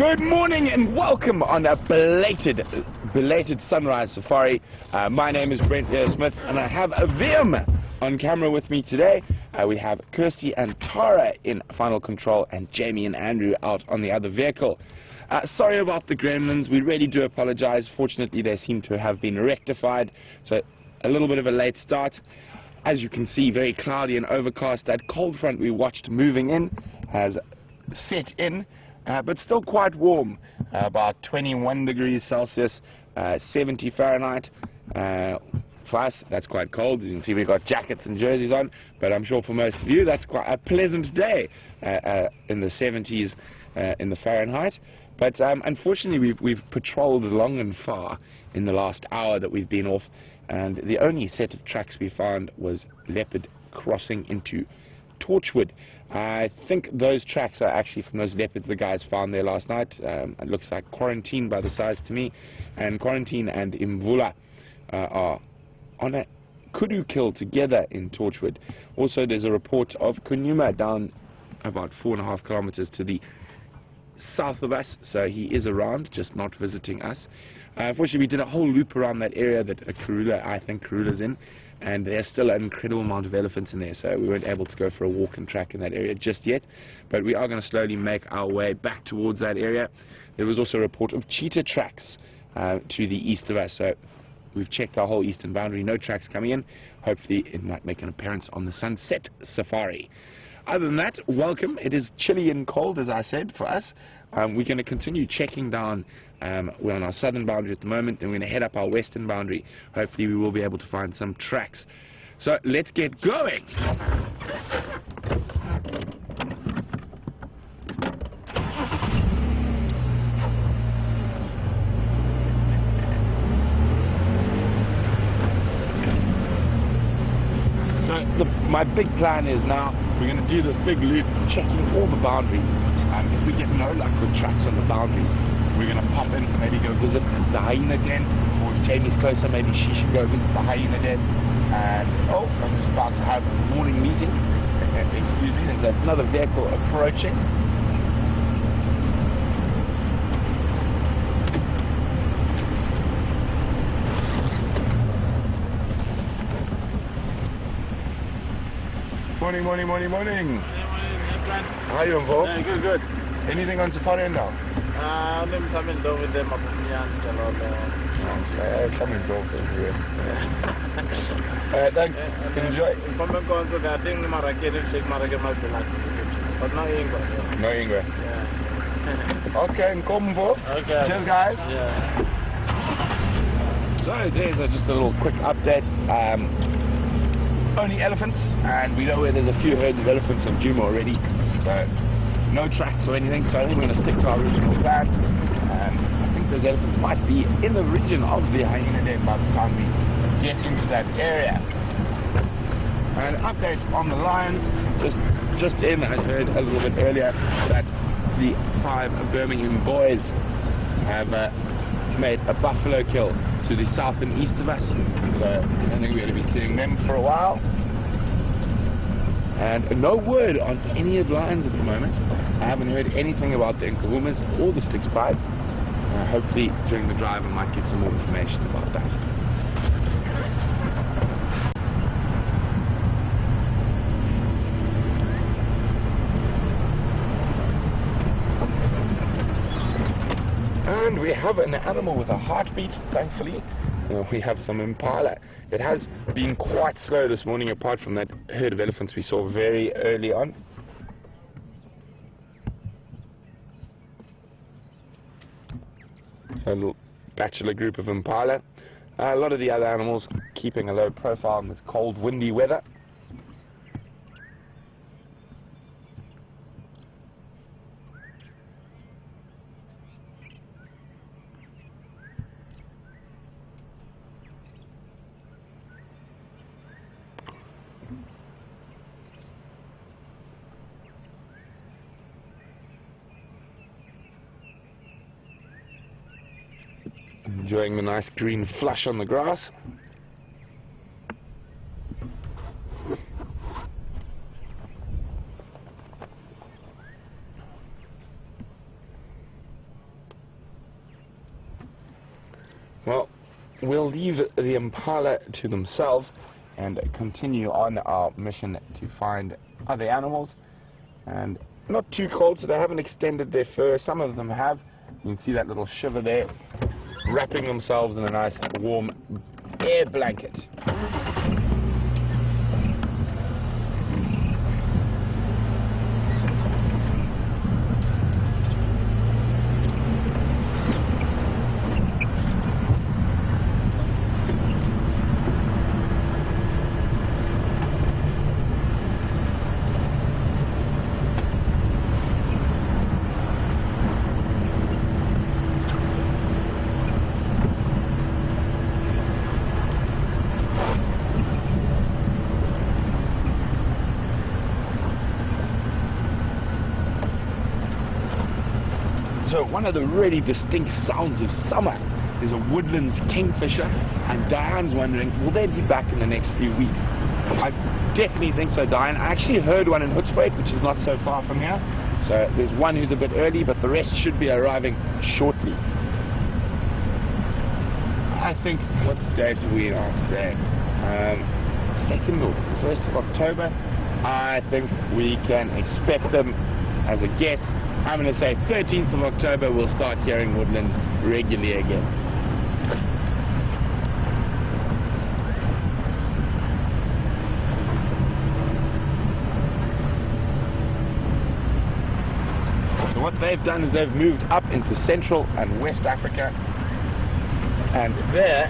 Good morning and welcome on a belated sunrise safari. My name is Brent Smith and I have a VM on camera with me today. We have Kirsty and Tara in final control and Jamie and Andrew out on the other vehicle. Sorry about the gremlins, we really do apologize. Fortunately they seem to have been rectified, so a little bit of a late start. As you can see, very cloudy and overcast. That cold front we watched moving in has set in. But still quite warm, about 21 degrees Celsius, 70 Fahrenheit. For us, that's quite cold. As you can see, we've got jackets and jerseys on, but I'm sure for most of you, that's quite a pleasant day in the 70s in the Fahrenheit. But unfortunately, we've patrolled long and far in the last hour that we've been off, and the only set of tracks we found was leopard crossing into Torchwood. I think those tracks are actually from those leopards the guys found there last night. It looks like Quarantine by the size to me, and Quarantine and Imvula are on a kudu kill together in Torchwood. Also, there's a report of Kunuma down about 4.5 kilometers to the south of us, so he is around, just not visiting us. Unfortunately, we did a whole loop around that area that I think Karula's in, and there's still an incredible amount of elephants in there, so we weren't able to go for a walk and track in that area just yet, but we are going to slowly make our way back towards that area. There was also a report of cheetah tracks to the east of us, so we've checked our whole eastern boundary, no tracks coming in. Hopefully it might make an appearance on the sunset safari. Other than that, welcome. It is chilly and cold, as I said, for us. We're going to continue checking down. We're on our southern boundary at the moment, then we're going to head up our western boundary. Hopefully we will be able to find some tracks. So let's get going. So my big plan is now we're going to do this big loop, checking all the boundaries. If we get no luck with tracks on the boundaries, we're going to pop in, maybe go visit the hyena den, or if Jamie's closer, maybe she should go visit the hyena den. And oh, I'm just about to have a morning meeting. Excuse me, there's another vehicle approaching. Morning, morning, morning, morning. Brent. How are you involved? Yeah, good, good. Anything on safari now? I'm coming down with them. Come and go everywhere. Thanks. Enjoy. But no English. No English. Yeah. Okay, and come for. Okay. Cheers, guys. Yeah. So there's just a little quick update. Only elephants, and we know where there's a few herds of elephants on Juma already, so no tracks or anything, so I think we're going to stick to our original plan. I think those elephants might be in the region of the hyena den by the time we get into that area. An update on the lions, just in, I heard a little bit earlier that the 5 Birmingham boys have made a buffalo kill to the south and east of us, so I think we're going to be seeing them for a while. And no word on any of the lions at the moment. I haven't heard anything about the Nkahumas or the Styx prides. Hopefully during the drive I might get some more information about that. And we have an animal with a heartbeat, thankfully. We have some impala. It has been quite slow this morning, apart from that herd of elephants we saw very early on. A little bachelor group of impala. A lot of the other animals keeping a low profile in this cold, windy weather. Enjoying the nice green flush on the grass. we'll leave the impala to themselves and continue on our mission to find other animals. And not too cold, so they haven't extended their fur. Some of them have. You can see that little shiver there, wrapping themselves in a nice warm air blanket. So one of the really distinct sounds of summer is a woodlands kingfisher, and Diane's wondering, will they be back in the next few weeks? I definitely think so, Diane. I actually heard one in Hoedspruit, which is not so far from here. So there's one who's a bit early, but the rest should be arriving shortly. I think, what date are we on today? 2nd or 1st of October. I think we can expect them as a guess. I'm going to say 13th of October we'll start hearing woodlands regularly again. So what they've done is they've moved up into Central and West Africa, and there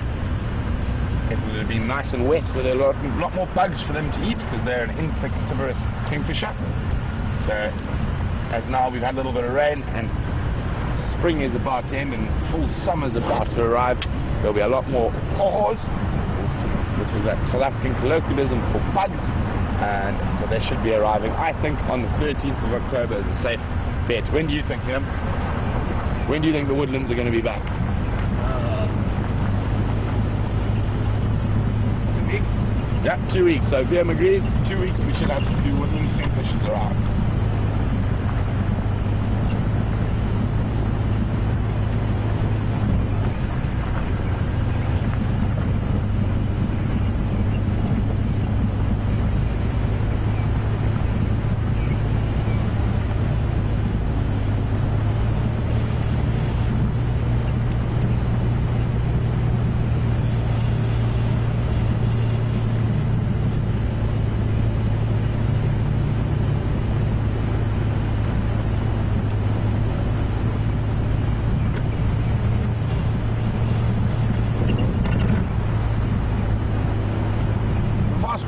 it would have been nice and wet, so there are a lot more bugs for them to eat because they're an insectivorous kingfisher. So as now we've had a little bit of rain and spring is about to end and full summer is about to arrive, there'll be a lot more kohos, which is a South African colloquialism for bugs, and so they should be arriving, I think, on the 13th of October is a safe bet. When do you think, Liam? When do you think the woodlands are going to be back? 2 weeks. Yeah, 2 weeks. So if Liam agrees, 2 weeks we should have some few woodlands kingfishers around.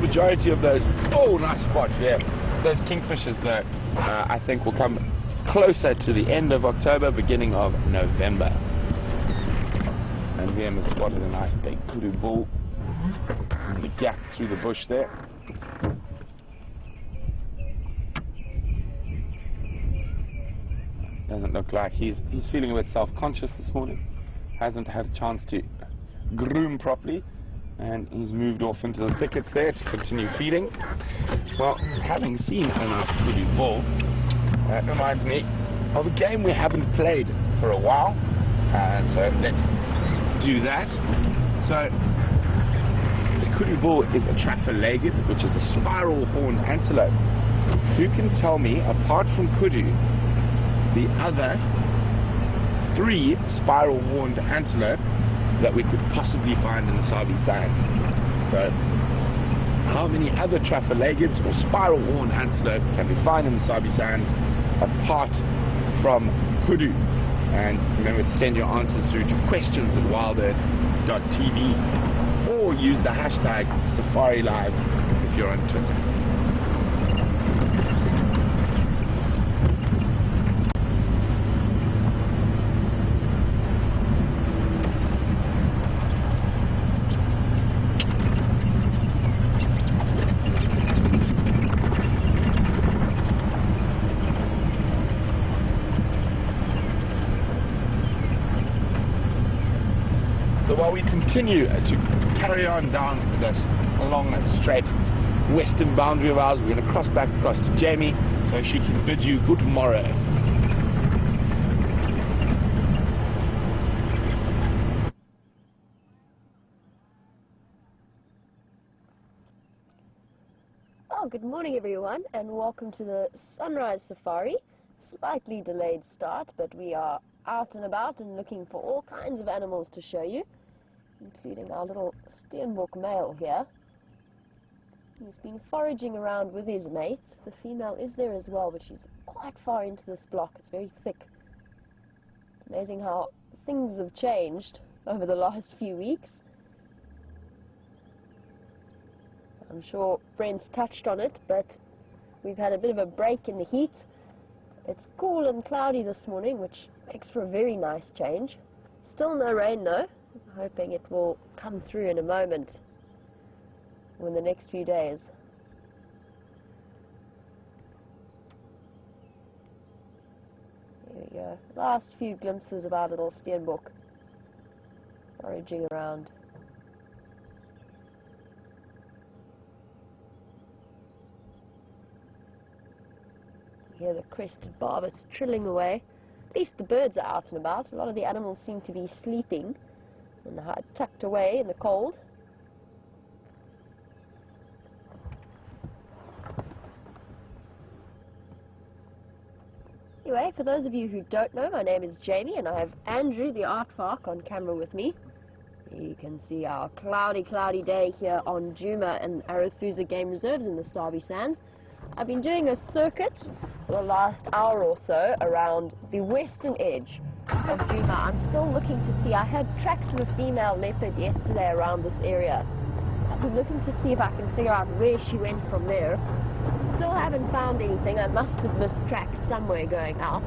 Majority of those, oh, nice spot, yeah. Those kingfishers, though, I think will come closer to the end of October, beginning of November. And Liam has spotted a nice big kudu bull in the gap through the bush there. Doesn't look like he's feeling a bit self-conscious this morning. Hasn't had a chance to groom properly. And he's moved off into the thickets there to continue feeding. Well, having seen a nice kudu bull, that reminds me of a game we haven't played for a while. And so let's do that. So the kudu bull is a traffer-legged, which is a spiral-horned antelope. Who can tell me, apart from kudu, the other 3 spiral-horned antelope that we could possibly find in the Sabi Sands? So how many other traffer-leggeds or spiral-horned antelope can we find in the Sabi Sands apart from kudu? And remember to send your answers through to questions@wildearth.tv or use the hashtag SafariLive if you're on Twitter. While we continue to carry on down this long, straight western boundary of ours, we're going to cross back across to Jamie so she can bid you good morrow. Well, good morning everyone and welcome to the sunrise safari. Slightly delayed start, but we are out and about and looking for all kinds of animals to show you, including our little steenbok male here. He's been foraging around with his mate. The female is there as well, but she's quite far into this block. It's very thick. It's amazing how things have changed over the last few weeks. I'm sure Brent's touched on it, but we've had a bit of a break in the heat. It's cool and cloudy this morning, which makes for a very nice change. Still no rain though. I'm hoping it will come through in a moment or in the next few days. There we go. Last few glimpses of our little steenbok foraging around. Hear the crested barbets trilling away. At least the birds are out and about. A lot of the animals seem to be sleeping and tucked away in the cold. Anyway, for those of you who don't know, my name is Jamie and I have Andrew the aardvark on camera with me. You can see our cloudy day here on Djuma and Arathusa Game Reserves in the Sabi Sands. I've been doing a circuit for the last hour or so around the western edge of Djuma. I'm still looking to see, I had tracks of a female leopard yesterday around this area. So I've been looking to see if I can figure out where she went from there. Still haven't found anything. I must have missed tracks somewhere going out.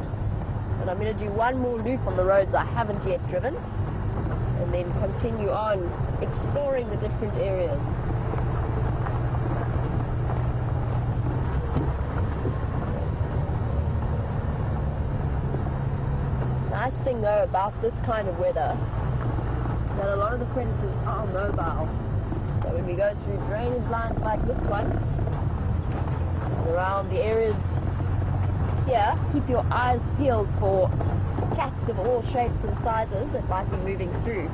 And I'm going to do one more loop on the roads I haven't yet driven and then continue on exploring the different areas. Nice thing though about this kind of weather is that a lot of the predators are mobile. So when we go through drainage lines like this one, and around the areas here, keep your eyes peeled for cats of all shapes and sizes that might be moving through.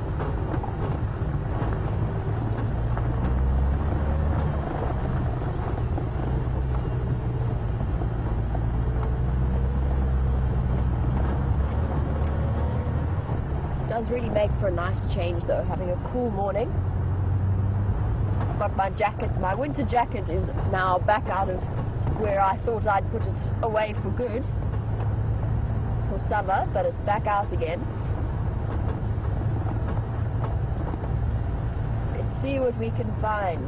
Does really make for a nice change though, having a cool morning. I've got my jacket, my winter jacket is now back out of where I thought I'd put it away for good for summer, but it's back out again. Let's see what we can find.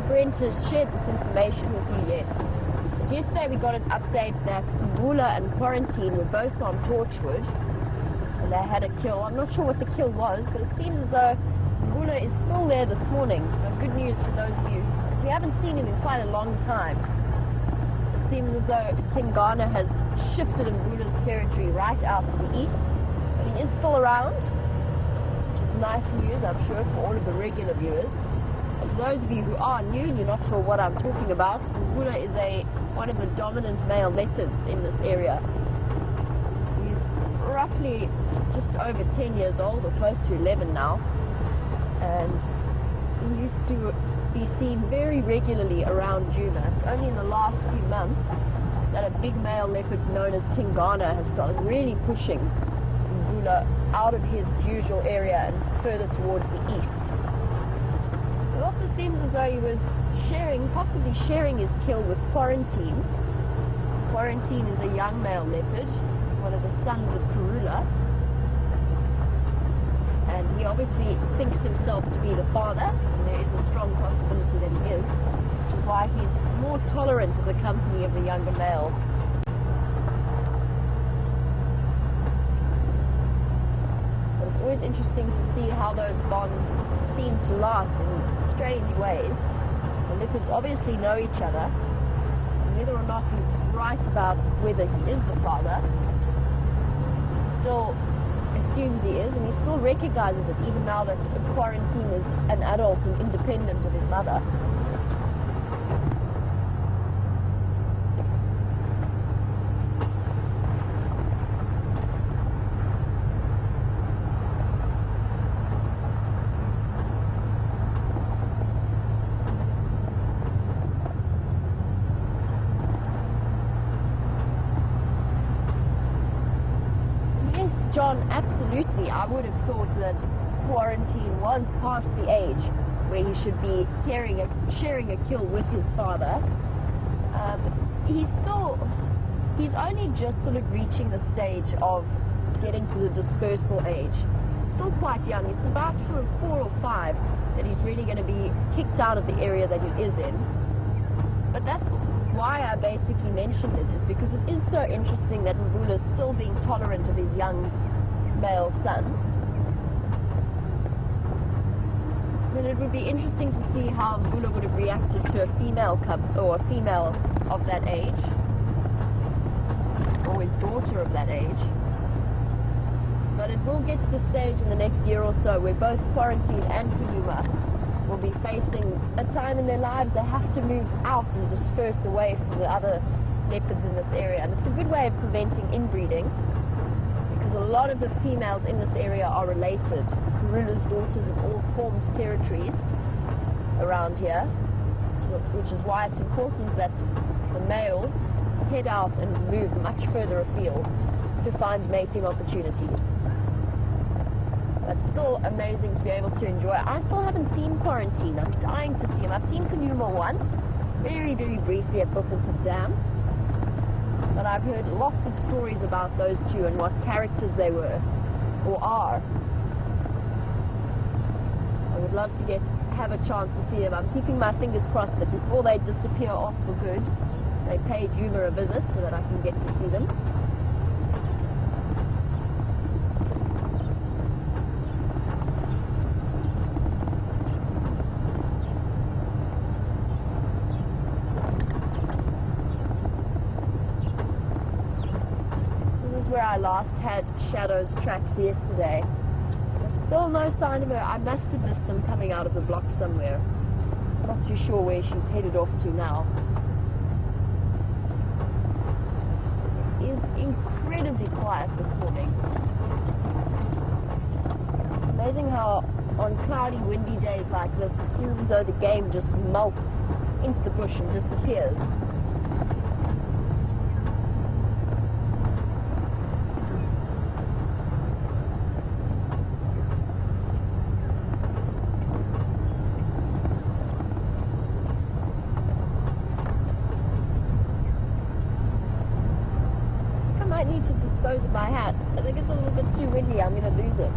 Brent has shared this information with you yet. But yesterday we got an update that Mbula and Quarantine were both on Torchwood and they had a kill. I'm not sure what the kill was, but it seems as though Mbula is still there this morning. So good news for those of you, because we haven't seen him in quite a long time. It seems as though Tingana has shifted in Mbula's territory right out to the east, but he is still around, which is nice news, I'm sure, for all of the regular viewers. For those of you who are new and you're not sure what I'm talking about, Mbula is one of the dominant male leopards in this area. He's roughly just over 10 years old, or close to 11 now, and he used to be seen very regularly around Djuma. It's only in the last few months that a big male leopard known as Tingana has started really pushing Mbula out of his usual area and further towards the east. It also seems as though he was possibly sharing his kill with Quarantine. Quarantine is a young male leopard, one of the sons of Karula. And he obviously thinks himself to be the father, and there is a strong possibility that he is, which is why he's more tolerant of the company of the younger male. It's always interesting to see how those bonds seem to last in strange ways. The leopards obviously know each other, and whether or not he's right about whether he is the father, still assumes he is, and he still recognizes it even now that Quarantine is an adult and independent of his mother. John, absolutely. I would have thought that Quarantine was past the age where he should be sharing a kill with his father. He's only just sort of reaching the stage of getting to the dispersal age. He's still quite young. It's about 4 or 5 that he's really going to be kicked out of the area that he is in. But that's why I basically mentioned it, is because it is so interesting that Mbula is still being tolerant of his young male son. Then it would be interesting to see how Mbula would have reacted to a female cub, or a female of that age, or his daughter of that age. But it will get to the stage in the next year or so where both Quarantine and Kuluma will be facing a time in their lives they have to move out and disperse away from the other leopards in this area. And it's a good way of preventing inbreeding, because a lot of the females in this area are related. Rulers' daughters have all formed territories around here, which is why it's important that the males head out and move much further afield to find mating opportunities. But still amazing to be able to enjoy. I still haven't seen Quarantine. I'm dying to see him. I've seen Kanuma once, very, very briefly at Buffelshoek Dam. But I've heard lots of stories about those two and what characters they were, or are. I would love to have a chance to see them. I'm keeping my fingers crossed that before they disappear off for good, they pay Juma a visit so that I can get to see them. Where I last had Shadow's tracks yesterday. There's still no sign of her. I must have missed them coming out of the block somewhere. Not too sure where she's headed off to now. It is incredibly quiet this morning. It's amazing how on cloudy, windy days like this, it seems as though the game just melts into the bush and disappears. To dispose of my hat. I think it's a little bit too windy. I'm going to lose it.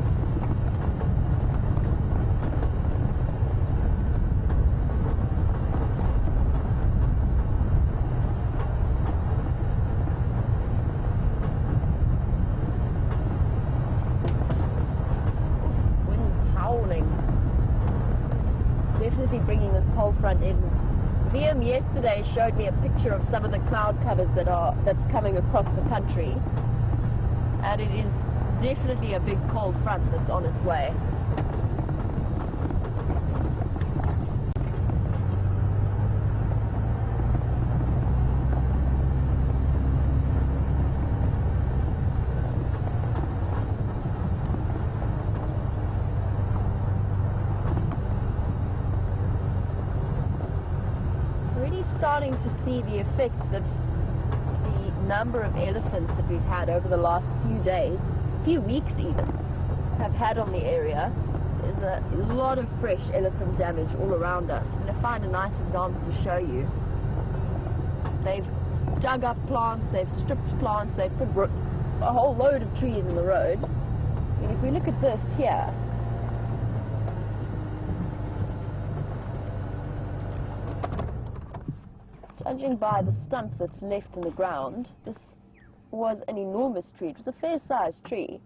Wind's howling. It's definitely bringing this cold front in. Liam yesterday showed me a picture of some of the cloud covers that's coming across the country, and it is definitely a big cold front that's on its way. Starting to see the effects that the number of elephants that we've had over the last few days, few weeks even, have had on the area. There's a lot of fresh elephant damage all around us. I'm going to find a nice example to show you. They've dug up plants, they've stripped plants, they've put a whole load of trees in the road. And if we look at this here, judging by the stump that's left in the ground, this was an enormous tree. It was a fair-sized tree,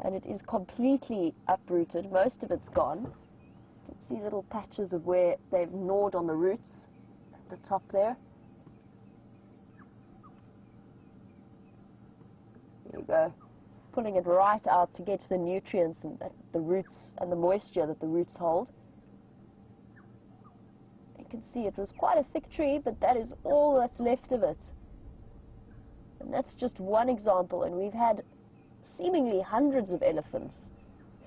and it is completely uprooted. Most of it's gone. You can see little patches of where they've gnawed on the roots at the top there. There you go. pulling it right out to get to the nutrients and the roots and the moisture that the roots hold. You can see it was quite a thick tree, but that is all that's left of it. And that's just one example, and we've had seemingly hundreds of elephants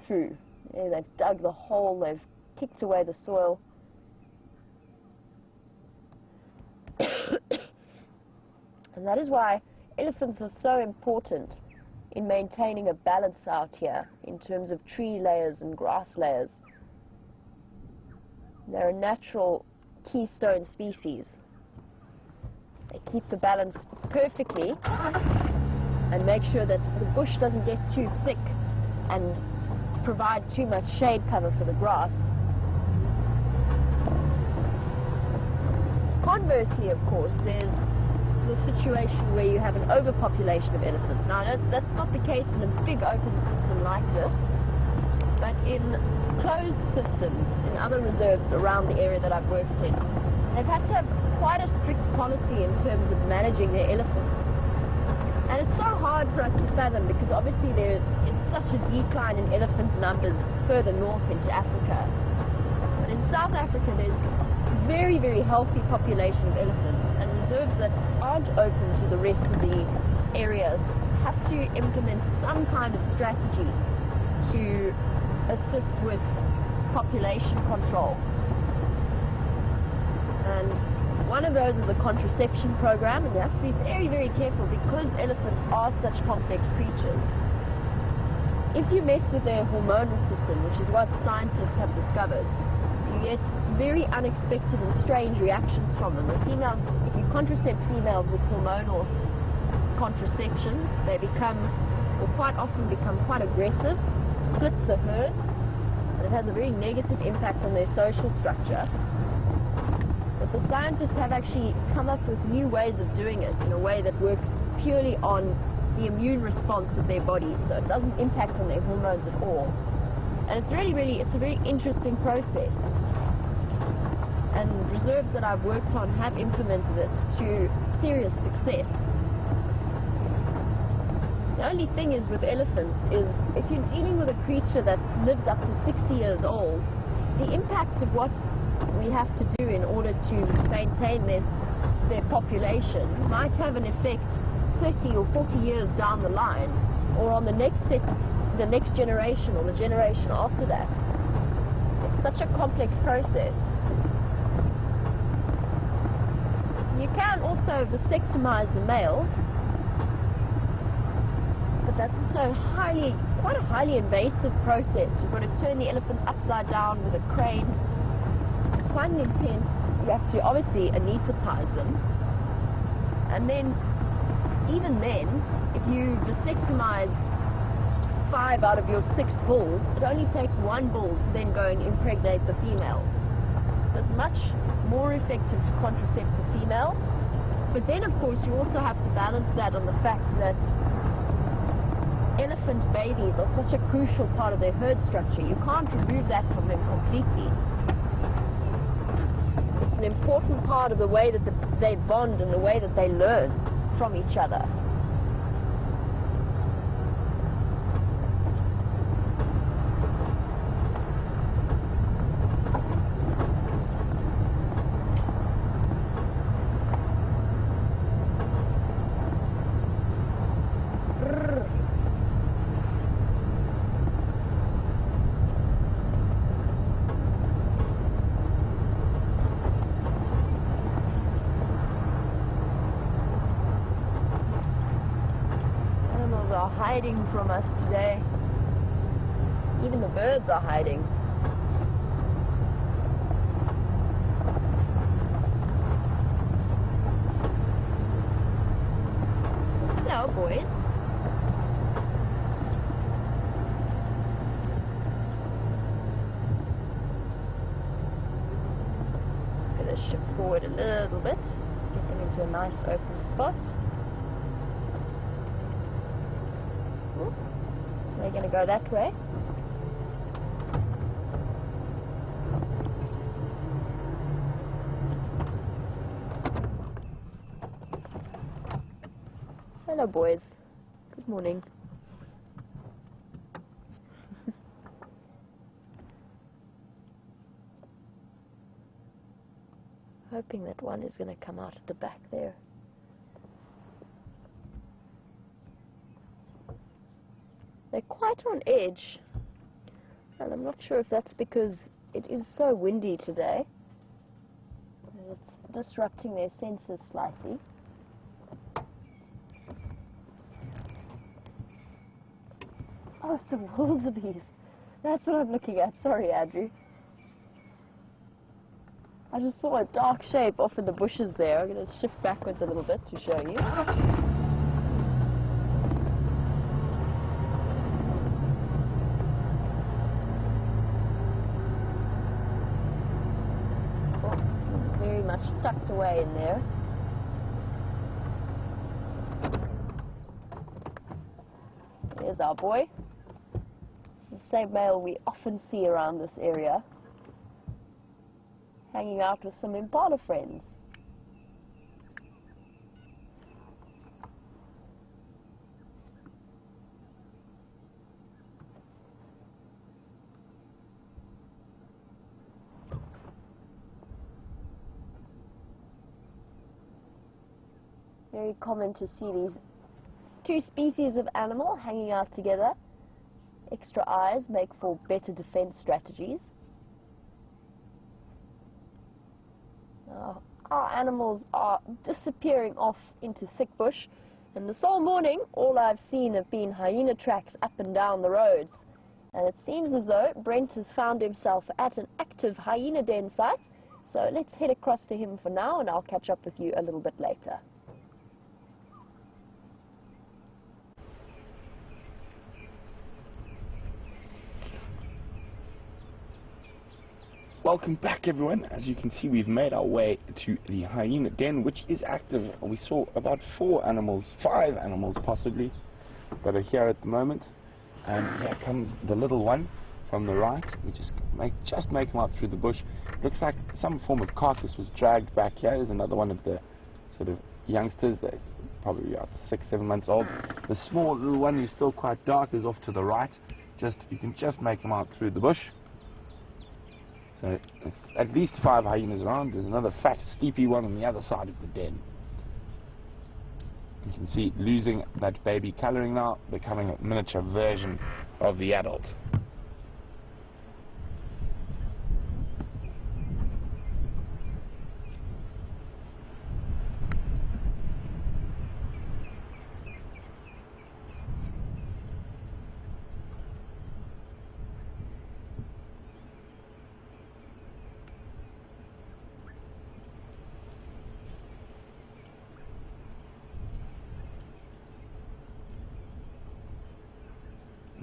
through. Yeah, they've dug the hole, they've kicked away the soil. And that is why elephants are so important in maintaining a balance out here in terms of tree layers and grass layers. They're a natural keystone species. They keep the balance perfectly and make sure that the bush doesn't get too thick and provide too much shade cover for the grass. Conversely, of course, there's the situation where you have an overpopulation of elephants. Now, that's not the case in a big open system like this, but in closed systems, in other reserves around the area that I've worked in, they've had to have quite a strict policy in terms of managing their elephants. And it's so hard for us to fathom because obviously there is such a decline in elephant numbers further north into Africa. But in South Africa, there's a very, very healthy population of elephants, and reserves that aren't open to the rest of the areas have to implement some kind of strategy to assist with population control. And one of those is a contraception program, and you have to be very, very careful because elephants are such complex creatures. If you mess with their hormonal system, which is what scientists have discovered, you get very unexpected and strange reactions from them. The females, if you contracept females with hormonal contraception, they become, or quite often become, quite aggressive, splits the herds, and it has a very negative impact on their social structure. But the scientists have actually come up with new ways of doing it in a way that works purely on the immune response of their bodies, so it doesn't impact on their hormones at all. And it's really, it's a very interesting process. And reserves that I've worked on have implemented it to serious success. The only thing is with elephants is if you're dealing with a creature that lives up to 60 years old, the impacts of what we have to do in order to maintain their population might have an effect 30 or 40 years down the line, or on the next generation or the generation after that. It's such a complex process. You can also vasectomize the males, but that's also quite a highly invasive process. You've got to turn the elephant upside down with a crane. It's quite an intense. You have to obviously anesthetize them, and then even then, if you vasectomize 5 out of your 6 bulls, it only takes 1 bull to then go and impregnate the females. It's much more effective to contracept the females, but then of course you also have to balance that on the fact that elephant babies are such a crucial part of their herd structure. You can't remove that from them completely. It's an important part of the way that they bond and the way that they learn from each other. Hiding from us today. Even the birds are hiding. Hello, boys. Just going to shift forward a little bit, get them into a nice open spot. They're going to go that way. Hello, boys. Good morning. hoping that one is going to come out at the back there. They're quite on edge, and I'm not sure if that's because it is so windy today that it's disrupting their senses slightly. Oh, it's a wildebeest. That's what I'm looking at. Sorry, Andrew. I just saw a dark shape off in the bushes there. I'm going to shift backwards a little bit to show you. Oh, he's very much tucked away in there. There's our boy. It's the same male we often see around this area, hanging out with some impala friends. Very common to see these two species of animal hanging out together. Extra eyes make for better defense strategies. Our animals are disappearing off into thick bush, and this whole morning all I've seen have been hyena tracks up and down the roads, and it seems as though Brent has found himself at an active hyena den site, so let's head across to him for now and I'll catch up with you a little bit later. Welcome back, everyone. As you can see, we've made our way to the hyena den, which is active. We saw about 5 animals possibly, that are here at the moment. And here comes the little one from the right. We just make him out through the bush. Looks like some form of carcass was dragged back here. There's another one of the sort of youngsters. They're probably about 6-7 months old. The small little one, who's still quite dark, is off to the right. You can just make him out through the bush. So at least 5 hyenas around. There's another fat, sleepy one on the other side of the den. You can see losing that baby colouring now, becoming a miniature version of the adult.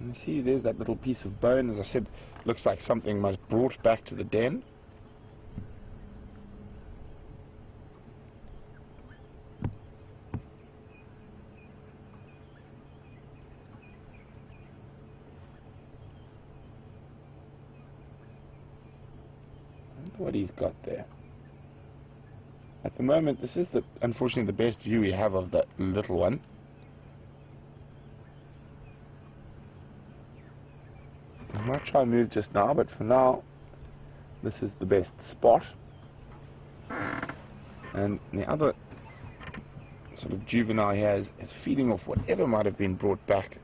You see, there's that little piece of bone. As I said, looks like something was brought back to the den. I wonder what he's got there. At the moment, this is unfortunately the best view we have of the little one. I might try and move just now, but for now, this is the best spot. And the other sort of juvenile here is feeding off whatever might have been brought back.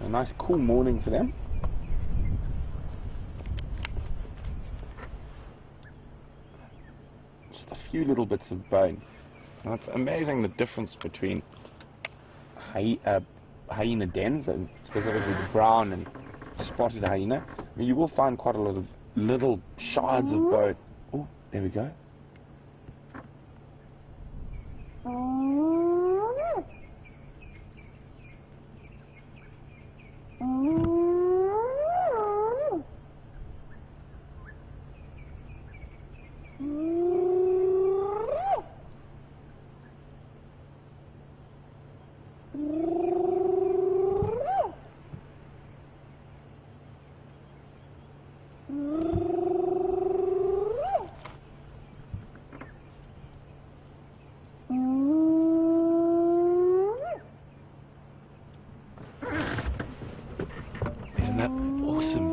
A nice cool morning for them. Just a few little bits of bone. Now, it's amazing the difference between hyena dens, and specifically the brown and spotted hyena. I mean, you will find quite a lot of little shards of bone. Oh, there we go. Isn't that awesome?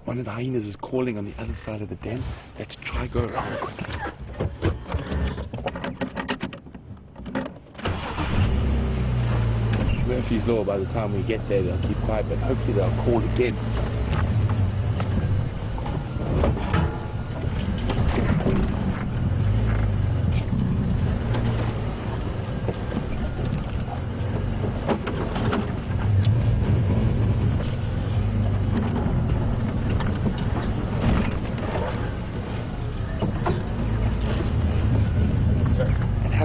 One of the hyenas is calling on the other side of the den. Let's try go around quickly. Murphy's Law, by the time we get there, they'll keep quiet, but hopefully they'll call again.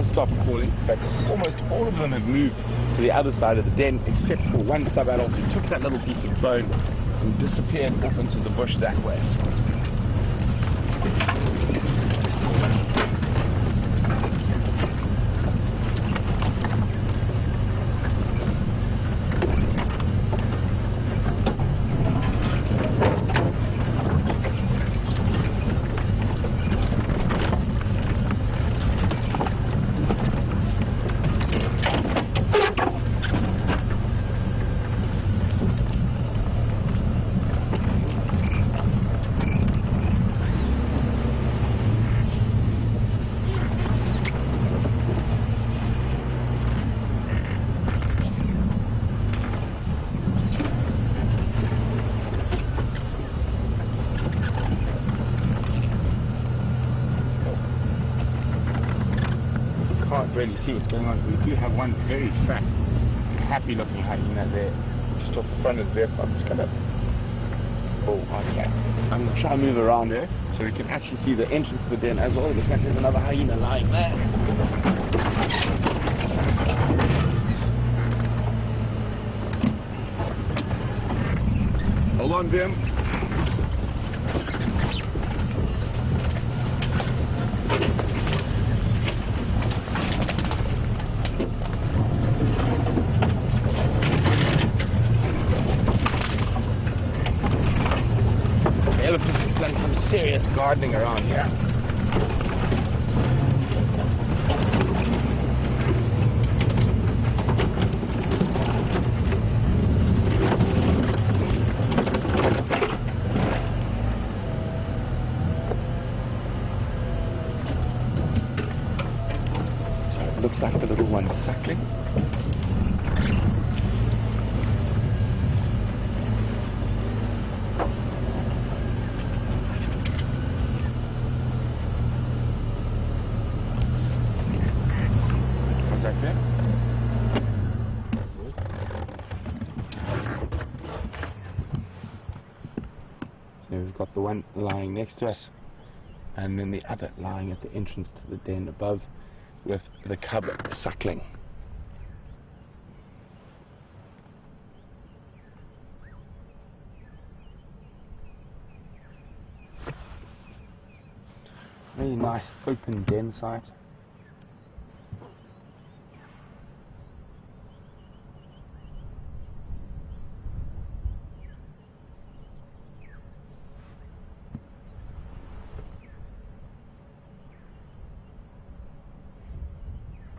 Stopped calling, but almost all of them have moved to the other side of the den, except for one sub-adult who took that little piece of bone and disappeared off into the bush that way. Can't really see what's going on. We do have one very fat, happy looking hyena there, just off the front of the vehicle. I'm just gonna, okay. I'm gonna try and move around there so we can actually see the entrance to the den as well. It looks like there's another hyena lying there. Hold on, Vim. Elephants have done some serious gardening around here. So it looks like the little one's suckling. So we've got the one lying next to us, and then the other lying at the entrance to the den above, with the cub suckling. Really nice open den site.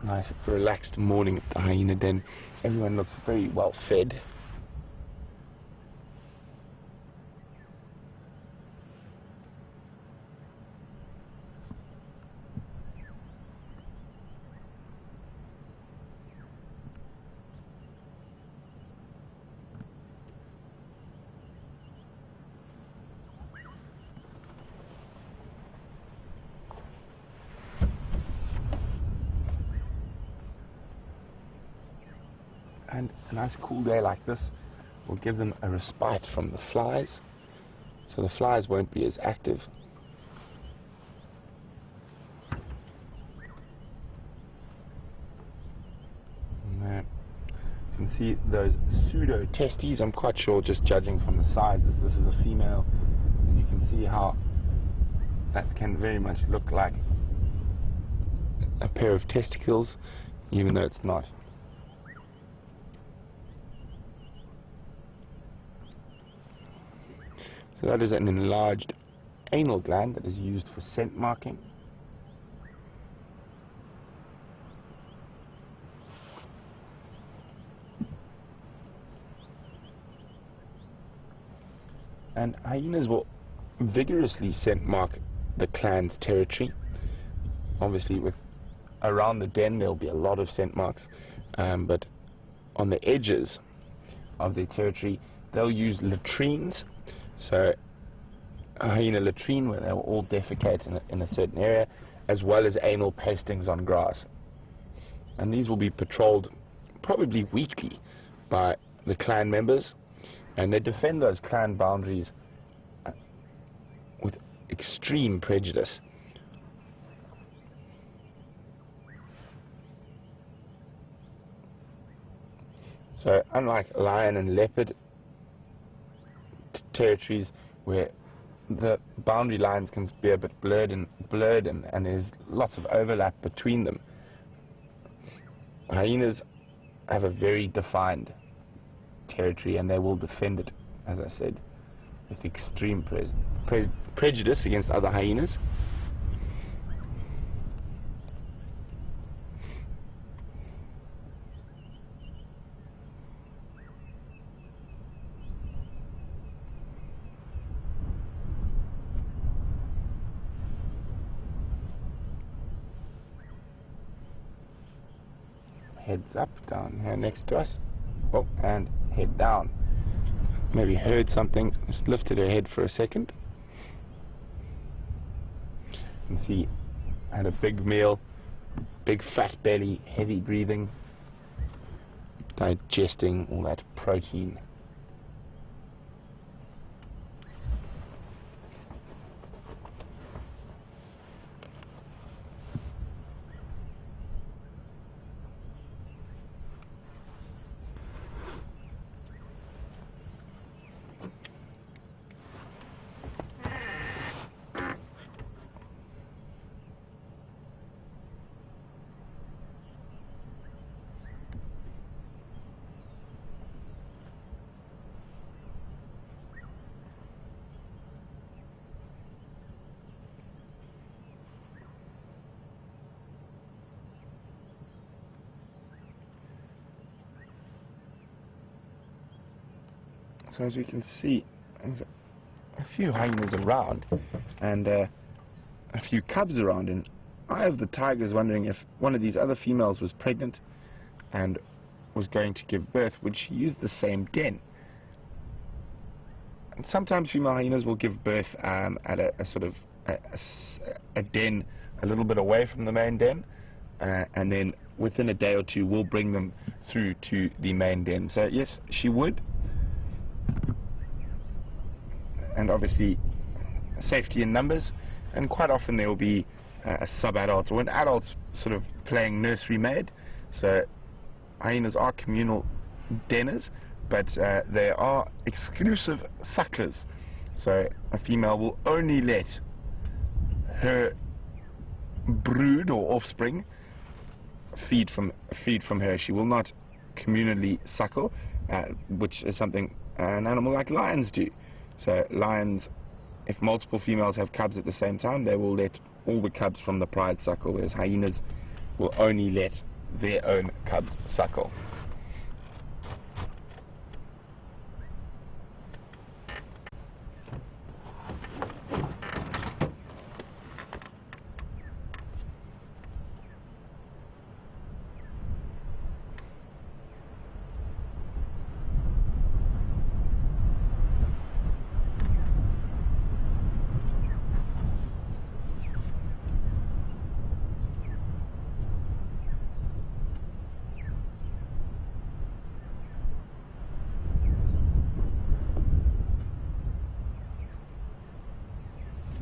Nice relaxed morning at the hyena den. Everyone looks very well fed. And a nice cool day like this will give them a respite from the flies, so the flies won't be as active. And you can see those pseudo testes. I'm quite sure, just judging from the size, this is a female, and you can see how that can very much look like a pair of testicles, even though it's not. So that is an enlarged anal gland that is used for scent marking. And hyenas will vigorously scent mark the clan's territory. Obviously, with around the den there'll be a lot of scent marks, but on the edges of their territory they'll use latrines. So a hyena latrine where they'll all defecate in a certain area, as well as anal pastings on grass. And these will be patrolled probably weekly by the clan members, and they defend those clan boundaries with extreme prejudice. So unlike lion and leopard territories where the boundary lines can be a bit blurred and there's lots of overlap between them, hyenas have a very defined territory, and they will defend it, as I said, with extreme prejudice against other hyenas. Heads up down here next to us. Oh, and head down. Maybe heard something, just lifted her head for a second. You can see, had a big meal, big fat belly, heavy breathing, digesting all that protein. So as we can see, there's a few hyenas around, and a few cubs around, and Eye of the Tiger is wondering if one of these other females was pregnant and was going to give birth, would she use the same den? And sometimes female hyenas will give birth at a sort of a den a little bit away from the main den, and then within a day or two we'll bring them through to the main den. So yes, she would. And obviously safety in numbers, and quite often there will be a sub-adult or an adult sort of playing nursery maid. So hyenas are communal denners, but they are exclusive sucklers. So a female will only let her brood or offspring feed from her. She will not communally suckle, which is something an animal like lions do. So lions, if multiple females have cubs at the same time, they will let all the cubs from the pride suckle, whereas hyenas will only let their own cubs suckle.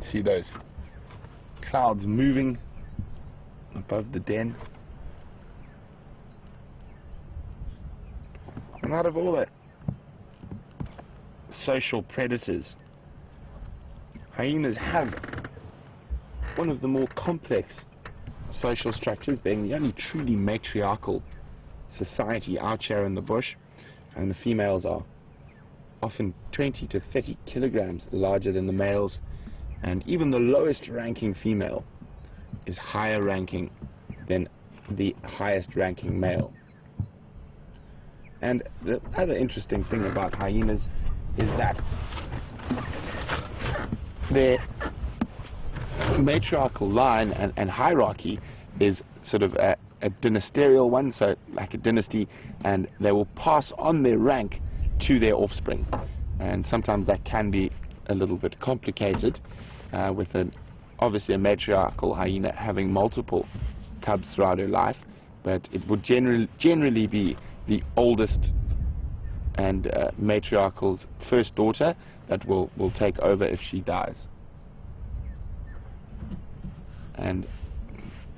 See those clouds moving above the den. And out of all the social predators, hyenas have one of the more complex social structures, being the only truly matriarchal society out here in the bush, and the females are often 20 to 30 kilograms larger than the males. And even the lowest ranking female is higher ranking than the highest ranking male. And the other interesting thing about hyenas is that their matriarchal line and hierarchy is sort of a dynasterial one, so like a dynasty, and they will pass on their rank to their offspring. And sometimes that can be a little bit complicated with obviously a matriarchal hyena having multiple cubs throughout her life, but it would generally be the oldest and matriarchal's first daughter that will take over if she dies. And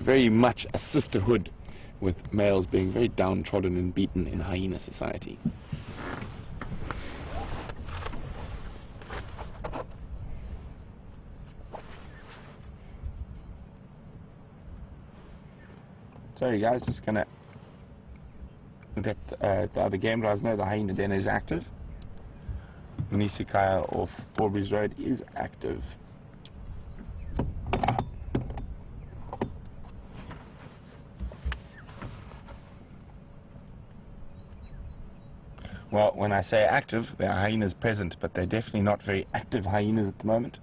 very much a sisterhood, with males being very downtrodden and beaten in hyena society. Sorry guys, just gonna let the other game drivers know the hyena den is active. Nisikaya off Aubrey's Road is active. Well, when I say active, there are hyenas present, but they're definitely not very active hyenas at the moment.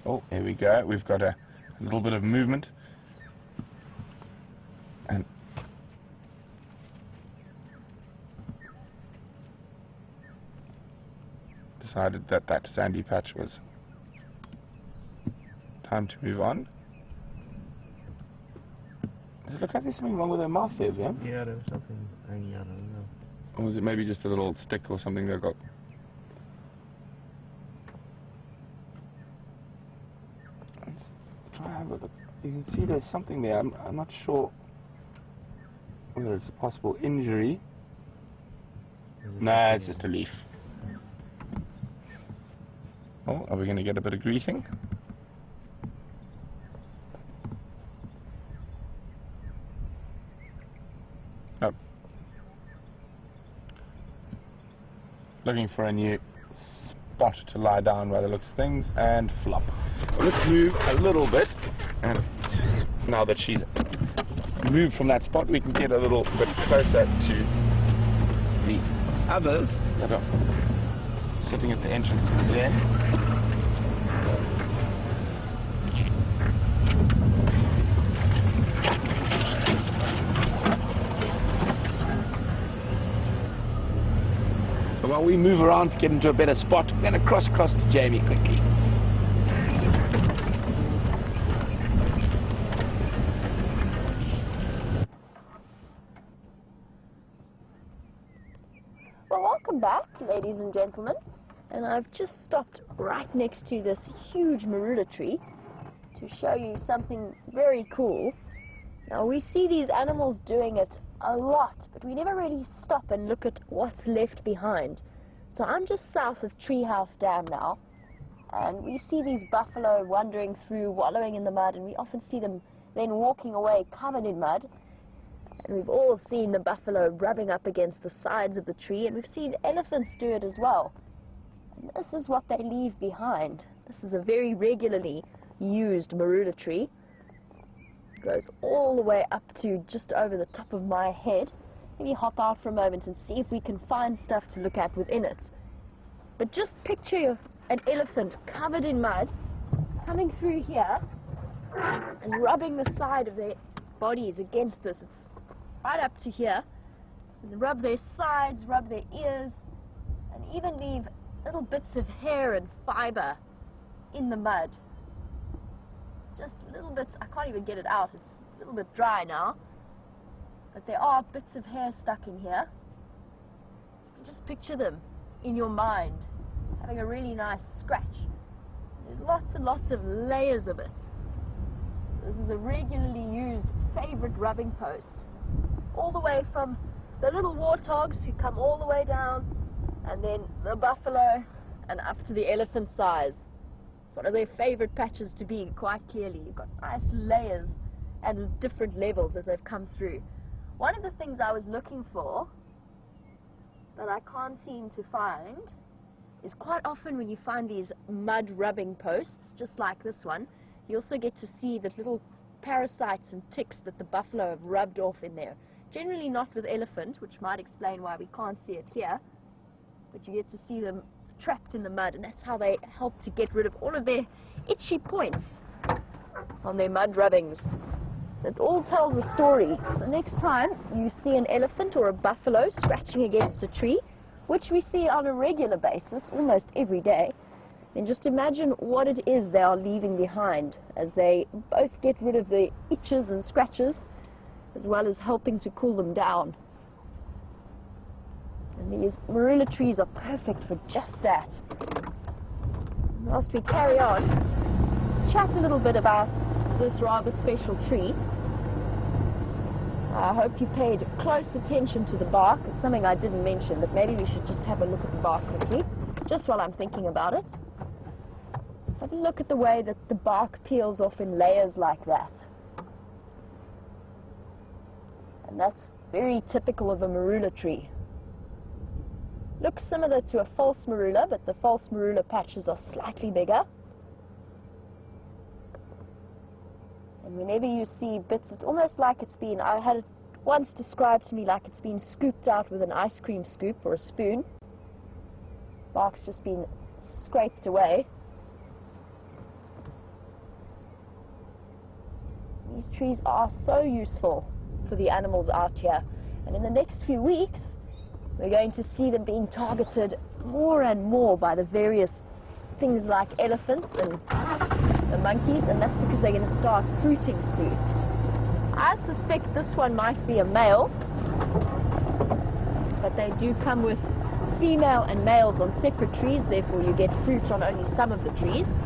Oh, here we go. We've got a little bit of movement. And decided that that sandy patch was time to move on. Does it look like there's something wrong with her mouth there, Viam? Yeah, there's something hanging out, I don't know. Or was it maybe just a little stick or something that got... Let's try to have a look. You can see there's something there. I'm not sure whether it's a possible injury. Nah, it's just a leaf. Oh, are we going to get a bit of greeting? Nope. Looking for a new spot to lie down by the looks of things, and flop. Let's move a little bit, and now that she's moved from that spot, we can get a little bit closer to the others that are sitting at the entrance to the den. So while we move around to get into a better spot, we're going to cross to Jamie quickly. Well, welcome back, ladies and gentlemen. And I've just stopped right next to this huge marula tree to show you something very cool. Now, we see these animals doing it a lot, but we never really stop and look at what's left behind. So I'm just south of Treehouse Dam now, and we see these buffalo wandering through, wallowing in the mud, and we often see them then walking away covered in mud. And we've all seen the buffalo rubbing up against the sides of the tree, and we've seen elephants do it as well. And this is what they leave behind. This is a very regularly used marula tree. It goes all the way up to just over the top of my head. Maybe hop out for a moment and see if we can find stuff to look at within it. But just picture an elephant covered in mud coming through here and rubbing the side of their bodies against this. It's right up to here. And rub their sides, rub their ears, and even leave little bits of hair and fiber in the mud. Just little bits. I can't even get it out. It's a little bit dry now. But there are bits of hair stuck in here. Just picture them in your mind, having a really nice scratch. There's lots and lots of layers of it. This is a regularly used favorite rubbing post. All the way from the little warthogs who come all the way down, and then the buffalo, and up to the elephant size. It's one of their favorite patches to be, quite clearly. You've got nice layers and different levels as they've come through. One of the things I was looking for that I can't seem to find is quite often when you find these mud rubbing posts, just like this one, you also get to see the little parasites and ticks that the buffalo have rubbed off in there. Generally not with elephant, which might explain why we can't see it here. But you get to see them trapped in the mud, and that's how they help to get rid of all of their itchy points on their mud rubbings. It all tells a story. So next time you see an elephant or a buffalo scratching against a tree, which we see on a regular basis almost every day, then just imagine what it is they are leaving behind as they both get rid of the itches and scratches as well as helping to cool them down. And these marula trees are perfect for just that. Whilst we carry on, let's chat a little bit about this rather special tree. I hope you paid close attention to the bark. It's something I didn't mention, but maybe we should just have a look at the bark quickly, just while I'm thinking about it. Have a look at the way that the bark peels off in layers like that. And that's very typical of a marula tree. Looks similar to a false marula, but the false marula patches are slightly bigger. And whenever you see bits, it's almost like it's been, I had it once described to me like it's been scooped out with an ice cream scoop or a spoon. Bark's just been scraped away. These trees are so useful for the animals out here. And in the next few weeks, we're going to see them being targeted more and more by the various things like elephants and the monkeys, and that's because they're going to start fruiting soon. I suspect this one might be a male, but they do come with female and males on separate trees, therefore you get fruit on only some of the trees.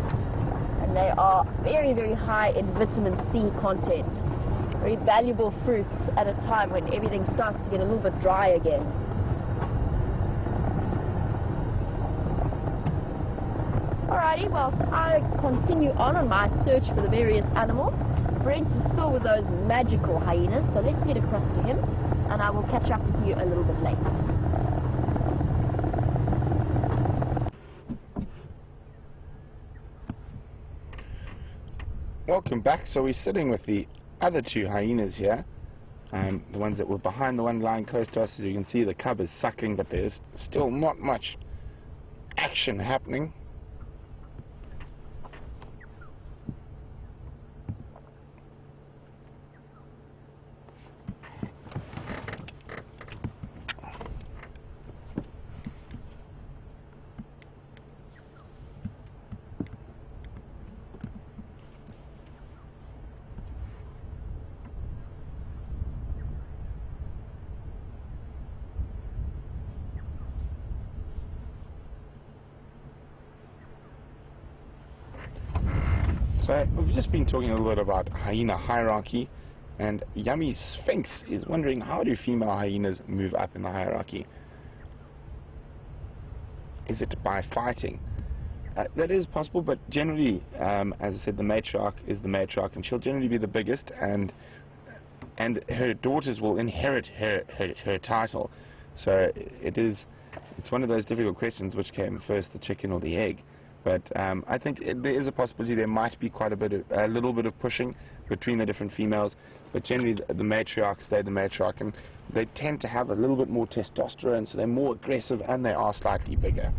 And they are very, very high in vitamin C content. Very valuable fruits at a time when everything starts to get a little bit dry again. Alrighty, whilst I continue on my search for the various animals, Brent is still with those magical hyenas, so let's head across to him and I will catch up with you a little bit later. Welcome back. So we're sitting with the other two hyenas here, the ones that were behind the one lying close to us. As you can see, the cub is suckling, but there's still not much action happening. So we've just been talking a little bit about hyena hierarchy, and Yummy Sphinx is wondering, how do female hyenas move up in the hierarchy? Is it by fighting? That is possible, but generally, as I said, the matriarch is the matriarch, and she'll generally be the biggest, and her daughters will inherit her title. So it's one of those difficult questions, which came first, the chicken or the egg? But I think there is a possibility there might be a little bit of pushing between the different females, but generally the matriarchs stay the matriarch, and they tend to have a little bit more testosterone, so they're more aggressive and they are slightly bigger.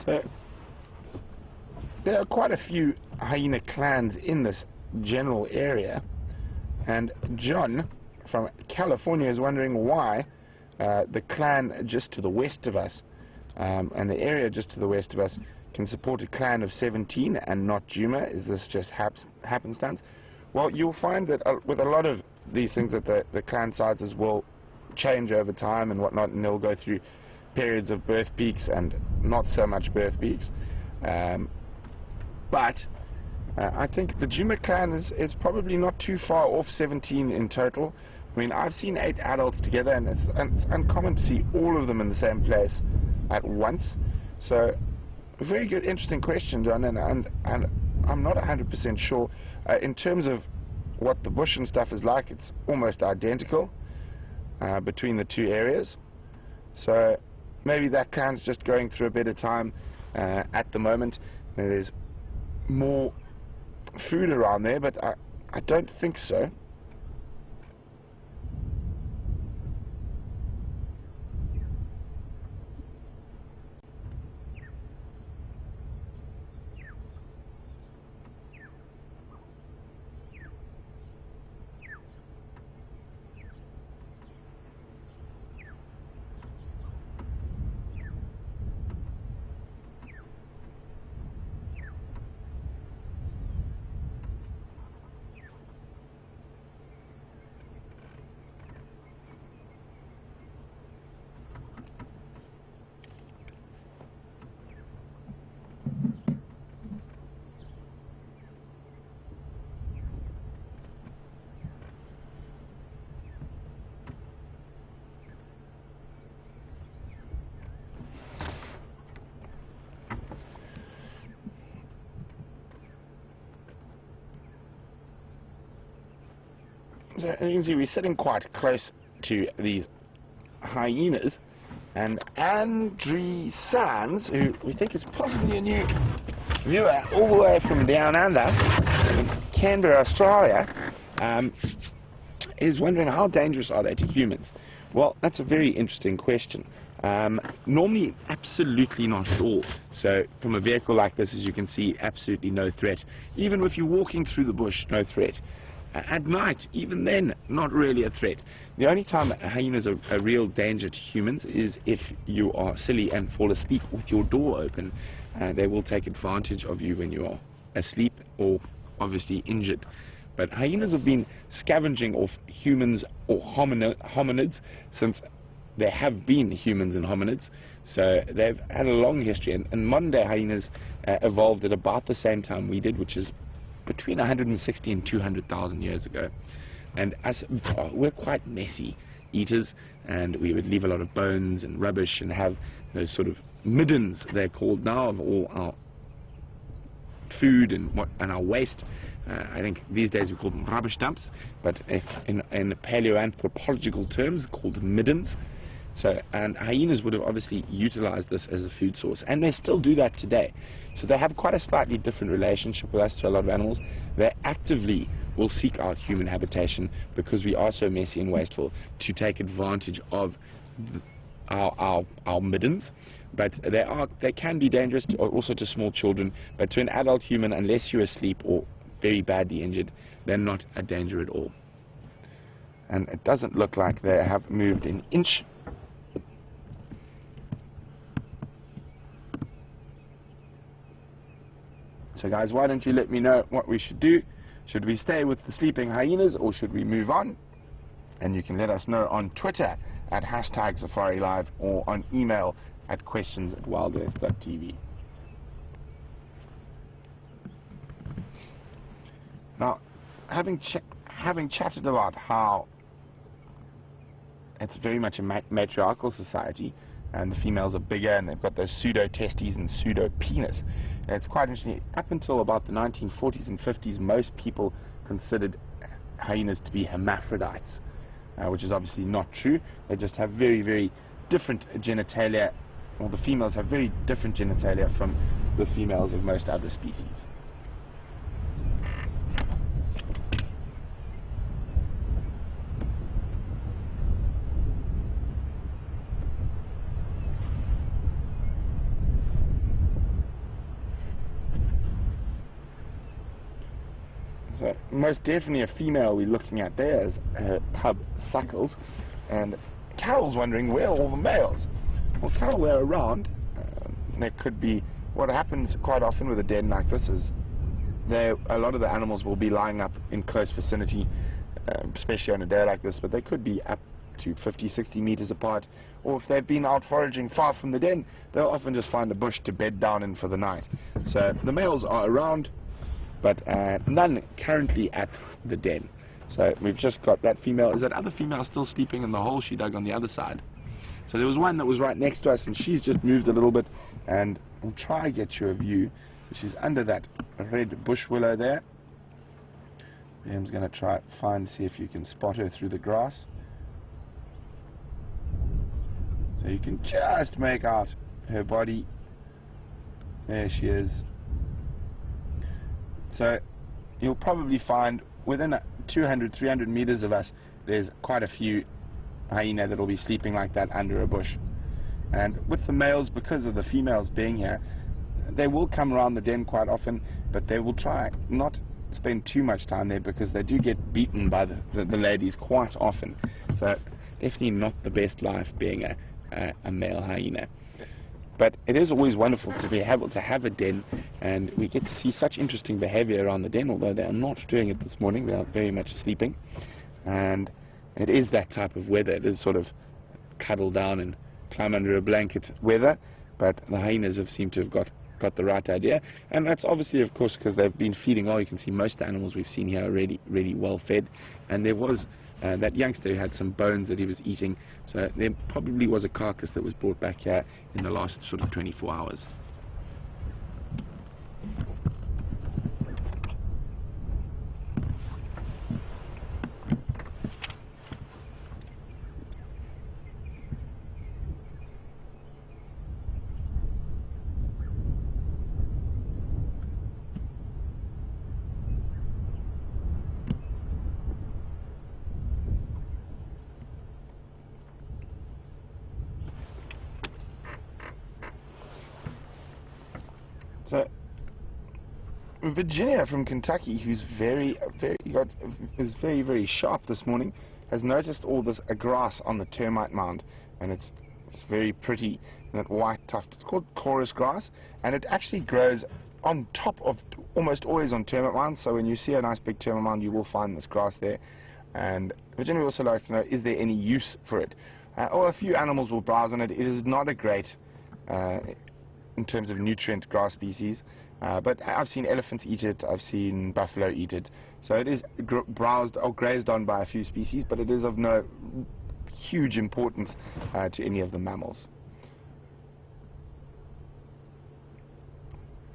So there are quite a few hyena clans in this general area, and John from California is wondering why the clan just to the west of us and the area just to the west of us can support a clan of 17 and not Juma. Is this just happenstance? Well, you'll find that with a lot of these things that the clan sizes will change over time and whatnot, and they'll go through periods of birth peaks and not so much birth peaks. But I think the Juma clan is probably not too far off 17 in total. I mean, I've seen 8 adults together, and it's uncommon to see all of them in the same place at once. So, a very good, interesting question, John, and I'm not 100% sure. In terms of what the bush and stuff is like, it's almost identical between the two areas. So, maybe that clan's just going through a better time at the moment. There's more food around there, but I don't think so. So as you can see, we're sitting quite close to these hyenas, and Andrew Sands, who we think is possibly a new viewer all the way from down under in Canberra, Australia, is wondering how dangerous are they to humans. Well, that's a very interesting question. Normally, absolutely not at all. So from a vehicle like this, as you can see, absolutely no threat. Even if you're walking through the bush, no threat. At night, even then, not really a threat. The only time hyenas are a real danger to humans is if you are silly and fall asleep with your door open. They will take advantage of you when you are asleep or obviously injured. But hyenas have been scavenging off humans or hominids since there have been humans and hominids. So they've had a long history, and modern day hyenas evolved at about the same time we did, which is between 160 and 200,000 years ago. And us, we're quite messy eaters, and we would leave a lot of bones and rubbish and have those sort of middens, they're called now, of all our food and our waste. I think these days we call them rubbish dumps, but if in paleoanthropological terms, called middens. So, and hyenas would have obviously utilized this as a food source, and they still do that today. So they have quite a slightly different relationship with us to a lot of animals. They actively will seek out human habitation because we are so messy and wasteful to take advantage of our middens. But they can be dangerous also to small children, but to an adult human, unless you're asleep or very badly injured, they're not a danger at all. And it doesn't look like they have moved an inch. So guys, why don't you let me know what we should do? Should we stay with the sleeping hyenas, or should we move on? And you can let us know on Twitter at #SafariLive, or on email at questions@wildearth.tv. Now, having chatted about how it's very much a matriarchal society, and the females are bigger and they've got those pseudo-testes and pseudo-penis. It's quite interesting. Up until about the 1940s and 50s, most people considered hyenas to be hermaphrodites, which is obviously not true. They just have very, very different genitalia, or the females have very different genitalia from the females of most other species. So most definitely a female we're looking at there as her cub suckles. And Carol's wondering where are all the males? Well, Carol, they're around. There could be, what happens quite often with a den like this is a lot of the animals will be lying up in close vicinity, especially on a day like this, but they could be up to 50, 60 meters apart, or if they've been out foraging far from the den, they'll often just find a bush to bed down in for the night. So the males are around, but none currently at the den. So we've just got that female. Is that other female still sleeping in the hole she dug on the other side? So there was one that was right next to us, and she's just moved a little bit, and we'll try and get you a view. She's under that red bush willow there. Liam's going to try see if you can spot her through the grass. So you can just make out her body. There she is. So you'll probably find within 200, 300 meters of us, there's quite a few hyena that'll be sleeping like that under a bush. And with the males, because of the females being here, they will come around the den quite often, but they will try not spend too much time there because they do get beaten by the ladies quite often. So definitely not the best life being a male hyena. But it is always wonderful to be able to have a den, and we get to see such interesting behavior around the den, although they are not doing it this morning. They are very much sleeping. And it is that type of weather. It is sort of cuddle down and climb under a blanket weather, but the hyenas have seemed to have got the right idea. And that's obviously, of course, because they've been feeding well. You can see most animals we've seen here are really well fed. And there was that youngster who had some bones that he was eating, so there probably was a carcass that was brought back here in the last sort of 24 hours. So Virginia from Kentucky, who's very sharp this morning, has noticed all this grass on the termite mound, and it's very pretty, that white tuft. It's called chorus grass, and it actually grows on top of, almost always on termite mounds. So when you see a nice big termite mound, you will find this grass there. And Virginia would also like to know, is there any use for it? Or a few animals will browse on it. It is not a great in terms of nutrient grass species, but I've seen elephants eat it, I've seen buffalo eat it, so it is browsed or grazed on by a few species, but it is of no huge importance to any of the mammals.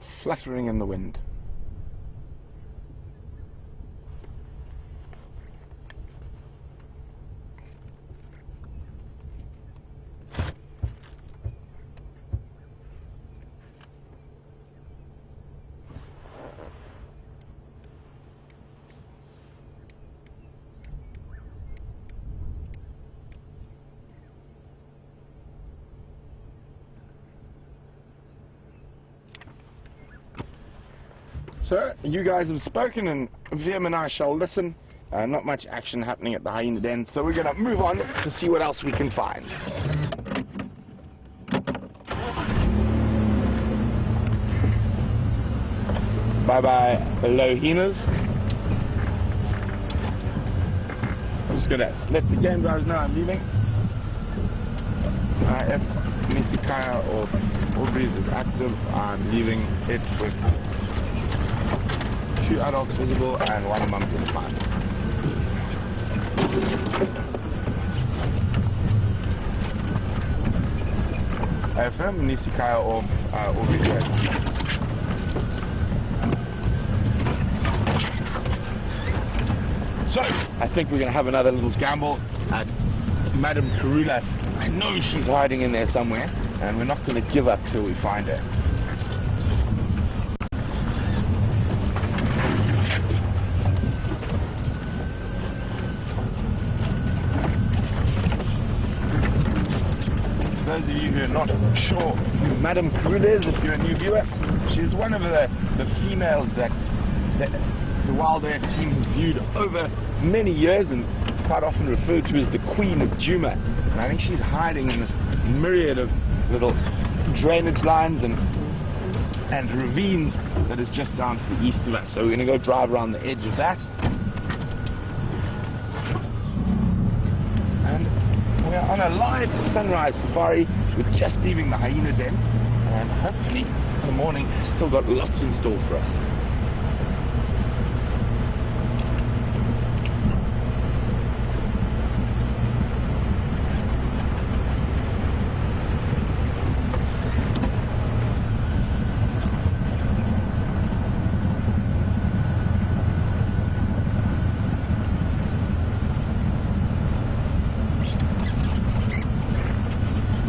Fluttering in the wind. So, you guys have spoken, and Viam and I shall listen. Not much action happening at the hyena den, so we're going to move on to see what else we can find. Bye-bye, hello hyenas. I'm just going to let the game drivers know I'm leaving. If Nisikaya of Aubrey's is active, I'm leaving it with 2 adults visible and 1 monk in the plant. FM Nisikaya of Aubrey's. So, I think we're going to have another little gamble at Madame Karula. I know she's hiding in there somewhere, and we're not going to give up till we find her. For those of you who are not sure who Madame Karula is, if you're a new viewer, she's one of the females that the WildEarth team has viewed over many years and quite often referred to as the Queen of Djuma. And I think she's hiding in this myriad of little drainage lines and ravines that is just down to the east of us. So we're going to go drive around the edge of that. And we're on a live sunrise safari. We're just leaving the hyena den, and hopefully the morning has still got lots in store for us.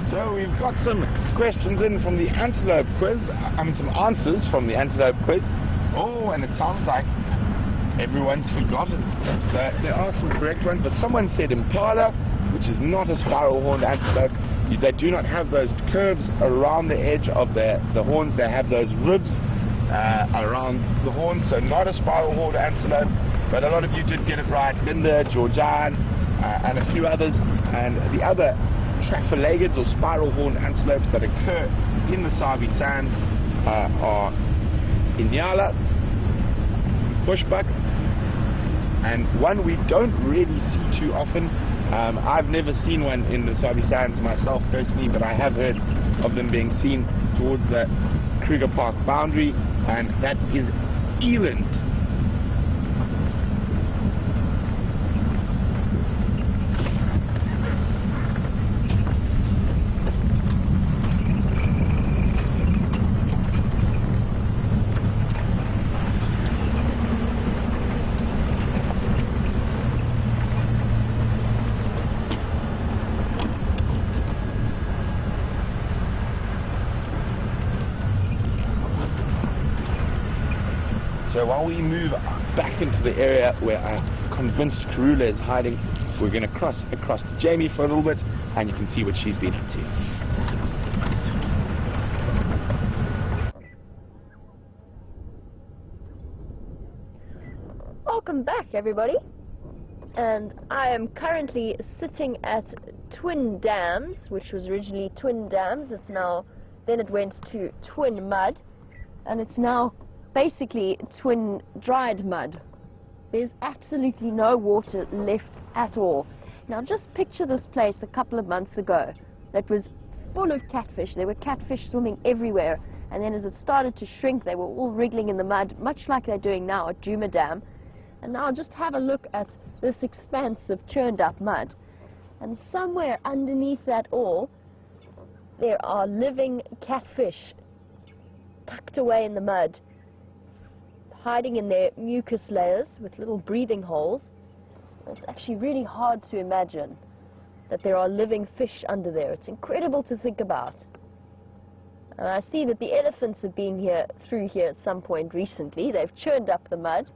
So we've got some questions in from the antelope quiz, some answers from the antelope quiz. Oh, and it sounds like everyone's forgotten. So there are some correct ones, but someone said impala, which is not a spiral-horned antelope. They do not have those curves around the edge of the horns. They have those ribs around the horns, so not a spiral-horned antelope. But a lot of you did get it right. Linda, Georgian, and a few others. And the other traphelagid or spiral-horned antelopes that occur in the Sabi Sands are Inyala, bushbuck, and one we don't really see too often. I've never seen one in the Sabi Sands myself personally, but I have heard of them being seen towards the Kruger Park boundary, and that is eland. So while we move back into the area where I'm convinced Karula is hiding, we're going to cross across to Jamie for a little bit, and you can see what she's been up to. Welcome back, everybody. And I am currently sitting at Twin Dams, which was originally Twin Dams. It's now, then it went to Twin Mud, and it's now basically twin dried mud. There's absolutely no water left at all. Now just picture this place a couple of months ago that was full of catfish. There were catfish swimming everywhere, and then as it started to shrink, they were all wriggling in the mud, much like they're doing now at Djuma Dam. And now just have a look at this expanse of churned up mud, and somewhere underneath that all there are living catfish tucked away in the mud, hiding in their mucus layers with little breathing holes. It's actually really hard to imagine that there are living fish under there. It's incredible to think about. And I see that the elephants have been through here at some point recently. They've churned up the mud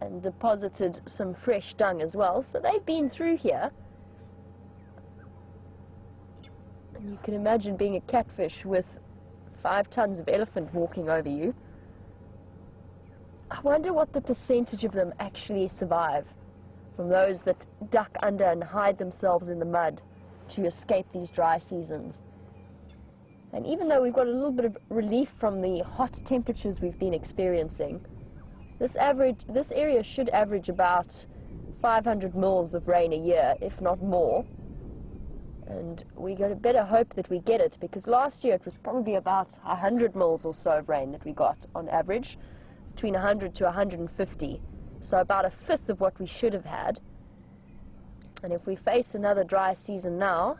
and deposited some fresh dung as well. So they've been through here. And you can imagine being a catfish with 5 tons of elephant walking over you. I wonder what the percentage of them actually survive from those that duck under and hide themselves in the mud to escape these dry seasons. And even though we've got a little bit of relief from the hot temperatures we've been experiencing, this area should average about 500 mils of rain a year, if not more. And we got a better hope that we get it, because last year it was probably about 100 mils or so of rain that we got on average, between 100 to 150, so about a fifth of what we should have had. And if we face another dry season now,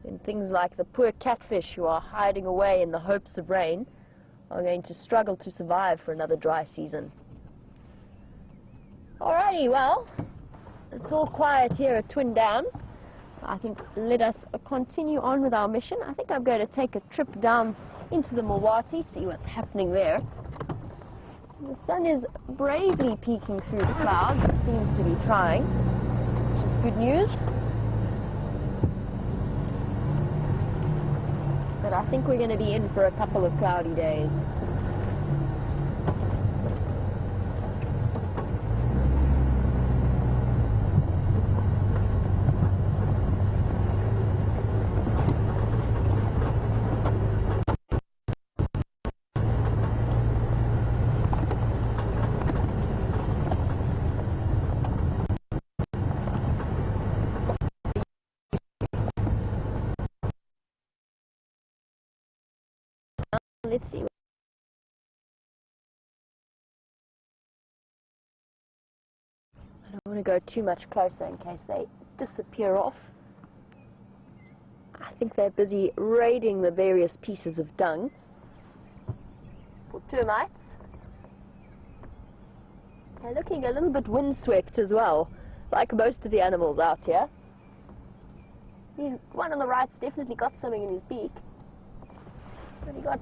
then things like the poor catfish who are hiding away in the hopes of rain are going to struggle to survive for another dry season. Alrighty, well, it's all quiet here at Twin Dams. I think let us continue on with our mission. I think I'm going to take a trip down into the Mulwati, see what's happening there. The sun is bravely peeking through the clouds. It seems to be trying, which is good news. But I think we're going to be in for a couple of cloudy days. Let's see. I don't want to go too much closer in case they disappear off. I think they're busy raiding the various pieces of dung for termites. They're looking a little bit windswept as well, like most of the animals out here. One on the right's definitely got something in his beak. What he got?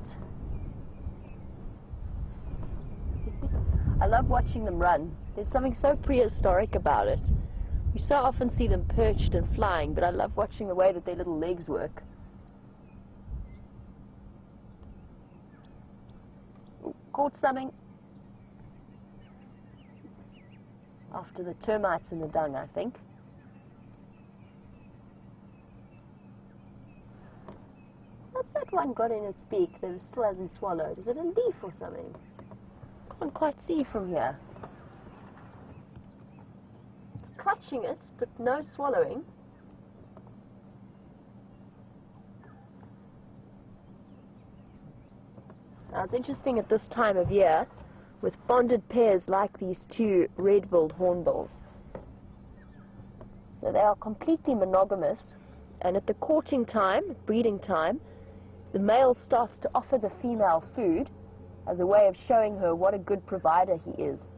I love watching them run. There's something so prehistoric about it. We so often see them perched and flying, but I love watching the way that their little legs work. Ooh, caught something. After the termites in the dung, I think. What's that one got in its beak that it still hasn't swallowed? Is it a leaf or something? Can't quite see from here. It's clutching it, but no swallowing. Now it's interesting at this time of year, with bonded pairs like these two red-billed hornbills. So they are completely monogamous, and at the courting time, breeding time, the male starts to offer the female food as a way of showing her what a good provider he is.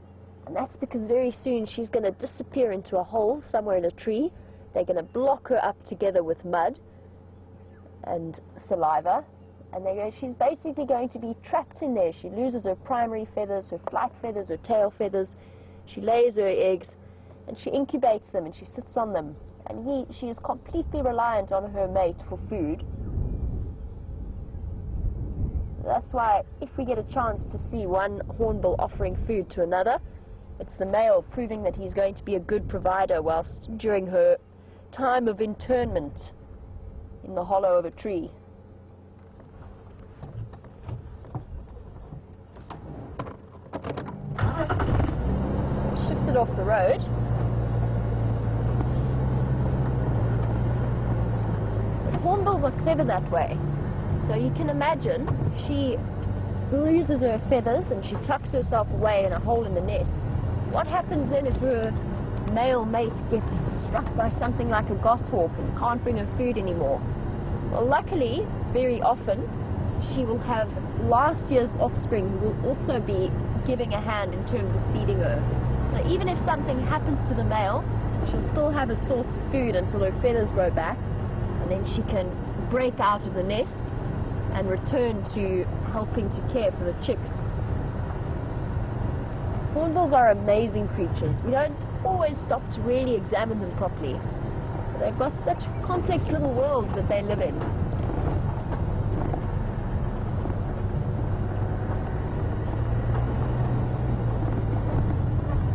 And that's because very soon she's going to disappear into a hole somewhere in a tree. They're going to block her up together with mud and saliva, and she's basically going to be trapped in there. She loses her primary feathers, her flight feathers, her tail feathers. She lays her eggs, and she incubates them, and she sits on them. And she is completely reliant on her mate for food. That's why if we get a chance to see one hornbill offering food to another, it's the male proving that he's going to be a good provider whilst during her time of internment in the hollow of a tree. Shifted off the road. The hornbills are clever that way. So you can imagine if she loses her feathers and she tucks herself away in a hole in the nest, what happens then if her male mate gets struck by something like a goshawk and can't bring her food anymore? Well, luckily, very often, she will have last year's offspring who will also be giving a hand in terms of feeding her. So even if something happens to the male, she'll still have a source of food until her feathers grow back, and then she can break out of the nest and return to helping to care for the chicks. Hornbills are amazing creatures. We don't always stop to really examine them properly. They've got such complex little worlds that they live in.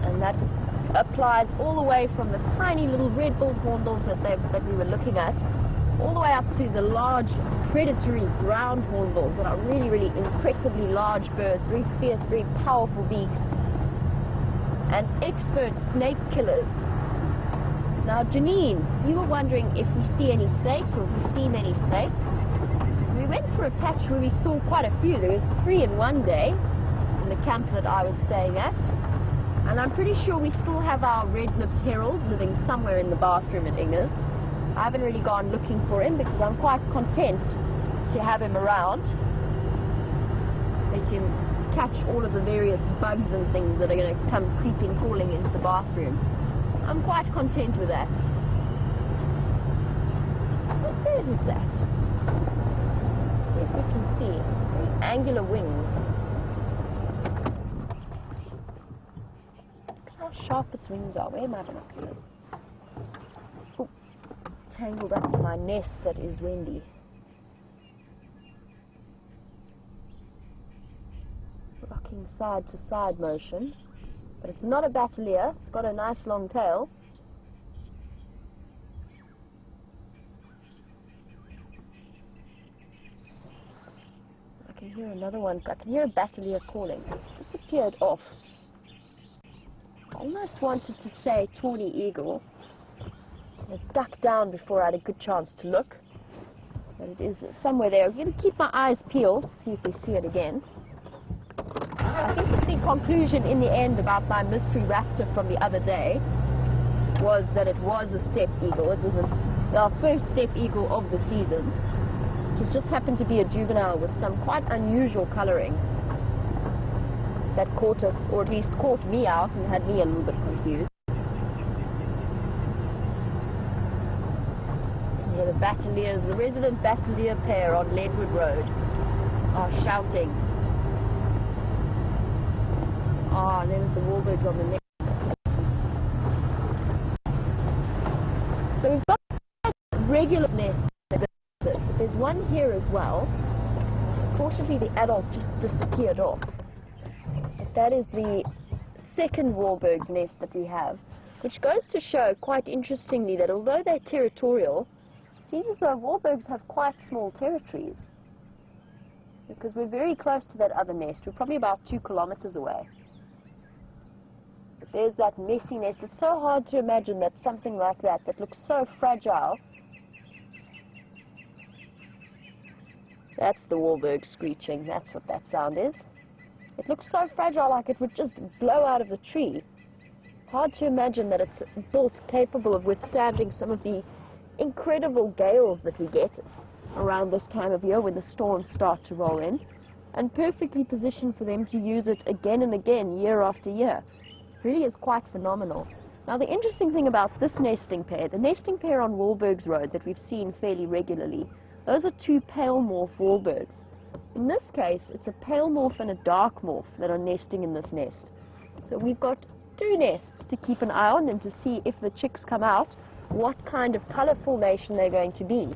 And that applies all the way from the tiny little red-billed hornbills that we were looking at, all the way up to the large predatory ground hornbills that are really, really impressively large birds, very fierce, very powerful beaks, and expert snake killers. Now, Janine, you were wondering if we see any snakes or if we see many snakes. We went for a patch where we saw quite a few. There was 3 in one day in the camp that I was staying at. And I'm pretty sure we still have our red-lipped herald living somewhere in the bathroom at Inger's. I haven't really gone looking for him because I'm quite content to have him around. Let him catch all of the various bugs and things that are going to come creeping, crawling into the bathroom. I'm quite content with that. What bird is that? Let's see if we can see. Very angular wings. Look how sharp its wings are. Where are my binoculars? Oh, tangled up in my nest that is Wendy. Rocking side to side motion. But it's not a batelier, it's got a nice long tail. I can hear another one, I can hear a batelier calling. It's disappeared off. I almost wanted to say tawny eagle. It ducked down before I had a good chance to look. But it is somewhere there. I'm going to keep my eyes peeled to see if we see it again. I think that the conclusion in the end about my mystery raptor from the other day was that it was a steppe eagle. It was our first steppe eagle of the season. It just happened to be a juvenile with some quite unusual coloring that caught us, or at least caught me out and had me a little bit confused. Yeah, the battaliers, the resident battalier pair on Leadwood Road are shouting. Ah, oh, there's the warbirds on the neck. So we've got regular nest, but there's one here as well. Fortunately, the adult just disappeared off. But that is the second warburg's nest that we have, which goes to show quite interestingly that although they're territorial, it seems as though warburgs have quite small territories. Because we're very close to that other nest. We're probably about 2 kilometers away. But there's that messy nest. It's so hard to imagine that something like that, that looks so fragile. That's the warburg screeching. That's what that sound is. It looks so fragile, like it would just blow out of the tree. Hard to imagine that it's built capable of withstanding some of the incredible gales that we get around this time of year when the storms start to roll in, and perfectly positioned for them to use it again and again, year after year. It really is quite phenomenal. Now, the interesting thing about this nesting pair, the nesting pair on Wahlberg's Road that we've seen fairly regularly, those are 2 pale morph Wahlbergs. In this case, it's a pale morph and a dark morph that are nesting in this nest. So we've got 2 nests to keep an eye on and to see if the chicks come out, what kind of color formation they're going to be.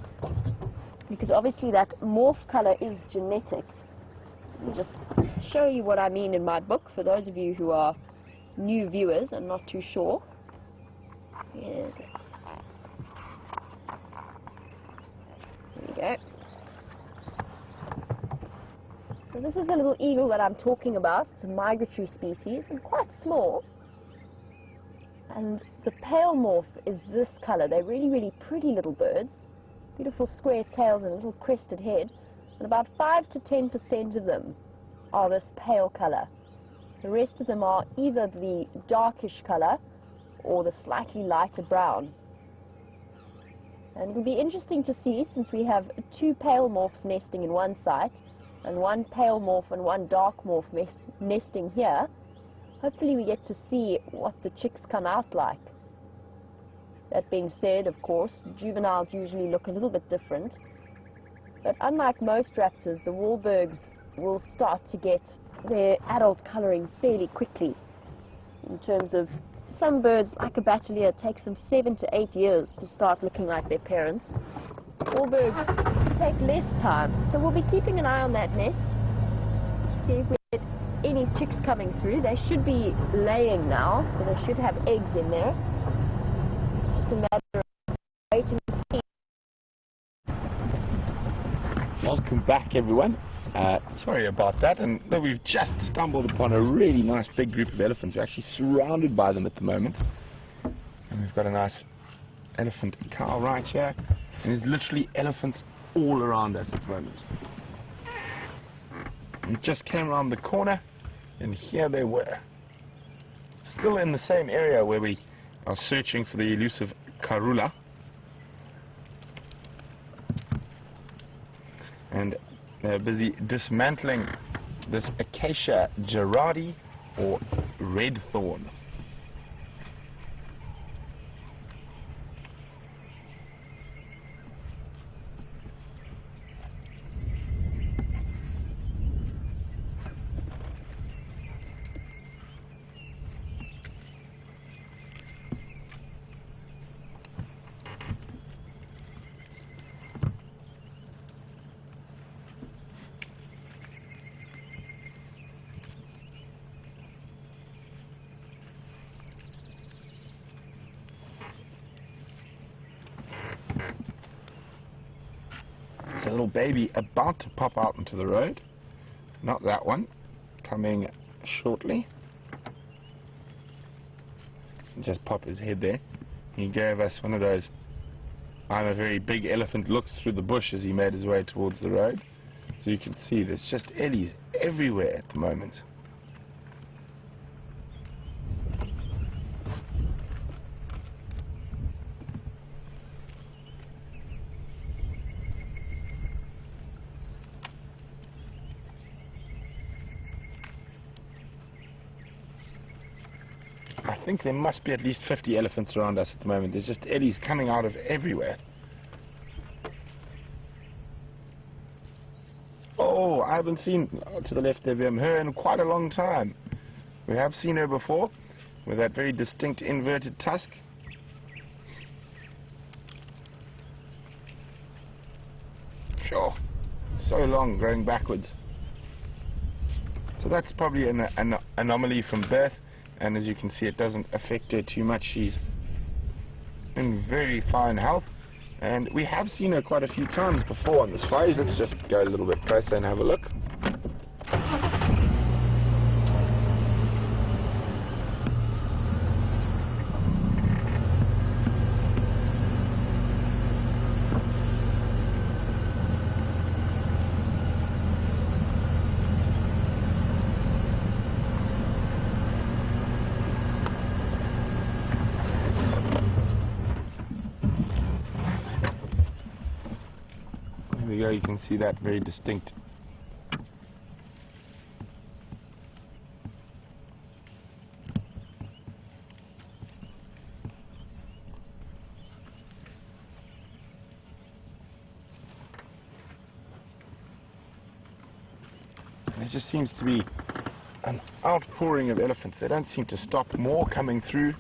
Because obviously that morph color is genetic. Let me just show you what I mean in my book for those of you who are new viewers and not too sure. Here's it. There we go. So this is the little eagle that I'm talking about. It's a migratory species and quite small. And the pale morph is this color. They're really, really pretty little birds. Beautiful square tails and a little crested head. And about 5 to 10% of them are this pale color. The rest of them are either the darkish color or the slightly lighter brown. And it'll be interesting to see, since we have 2 pale morphs nesting in one site, and 1 pale morph and 1 dark morph nesting here, hopefully we get to see what the chicks come out like. That being said, of course, juveniles usually look a little bit different. But unlike most raptors, the Wahlbergs will start to get their adult coloring fairly quickly. In terms of some birds, like a battalier, it takes them 7 to 8 years to start looking like their parents. Wahlbergs take less time, so we'll be keeping an eye on that nest. See if we get any chicks coming through. They should be laying now, so they should have eggs in there. It's just a matter of waiting to see. Welcome back, everyone. Sorry about that, and we've just stumbled upon a really nice big group of elephants. We're actually surrounded by them at the moment, and we've got a nice elephant cow right here, and there's literally elephants all around us at the moment. We just came around the corner, and here they were, still in the same area where we are searching for the elusive Karula. And they're busy dismantling this Acacia gerardi, or red thorn. There's a little baby about to pop out into the road. Not that one. Coming shortly. Just pop his head there. He gave us one of those I'm a very big elephant looks through the bush as he made his way towards the road. So you can see there's just ellies everywhere at the moment. I think there must be at least 50 elephants around us at the moment. There's just ellies coming out of everywhere. Oh, I haven't seen, to the left of her in quite a long time. We have seen her before, with that very distinct inverted tusk. Sure, so long growing backwards. So that's probably an anomaly from birth. And as you can see, it doesn't affect her too much. She's in very fine health. And we have seen her quite a few times before on the safaris. Let's just go a little bit closer and have a look. There we go, you can see that very distinct. There just seems to be an outpouring of elephants. They don't seem to stop. More coming through.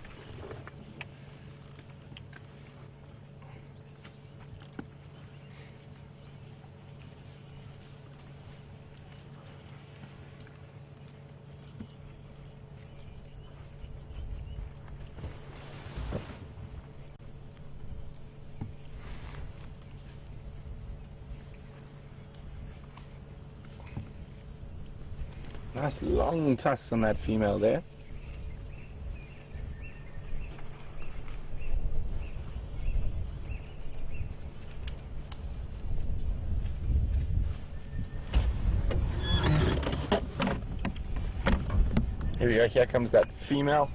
Nice long tusks on that female there. Here we go, here comes that female.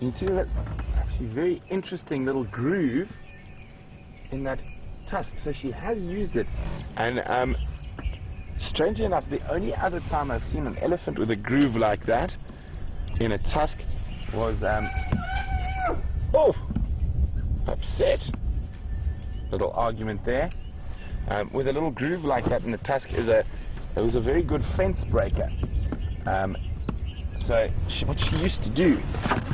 You can see that actually very interesting little groove in that tusk, so she has used it. And strangely enough, the only other time I've seen an elephant with a groove like that in a tusk was oh, upset. Little argument there. With a little groove like that in the tusk it was a very good fence breaker. So what she used to do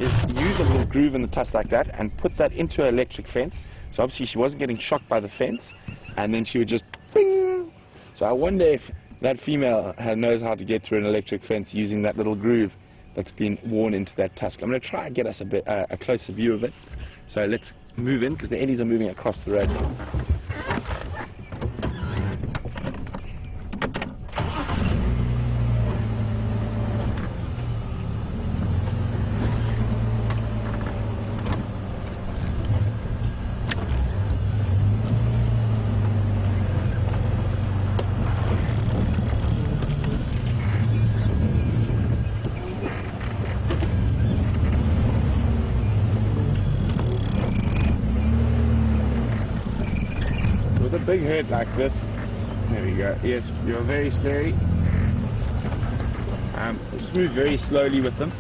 is use a little groove in the tusk like that and put that into her electric fence. So obviously she wasn't getting shocked by the fence, and then she would just bing. So I wonder if that female knows how to get through an electric fence using that little groove that's been worn into that tusk. I'm going to try and get us a closer view of it. So let's move in, because the ellies are moving across the road. A big herd like this, there we go. Yes, you're very scary. Just move very slowly with them.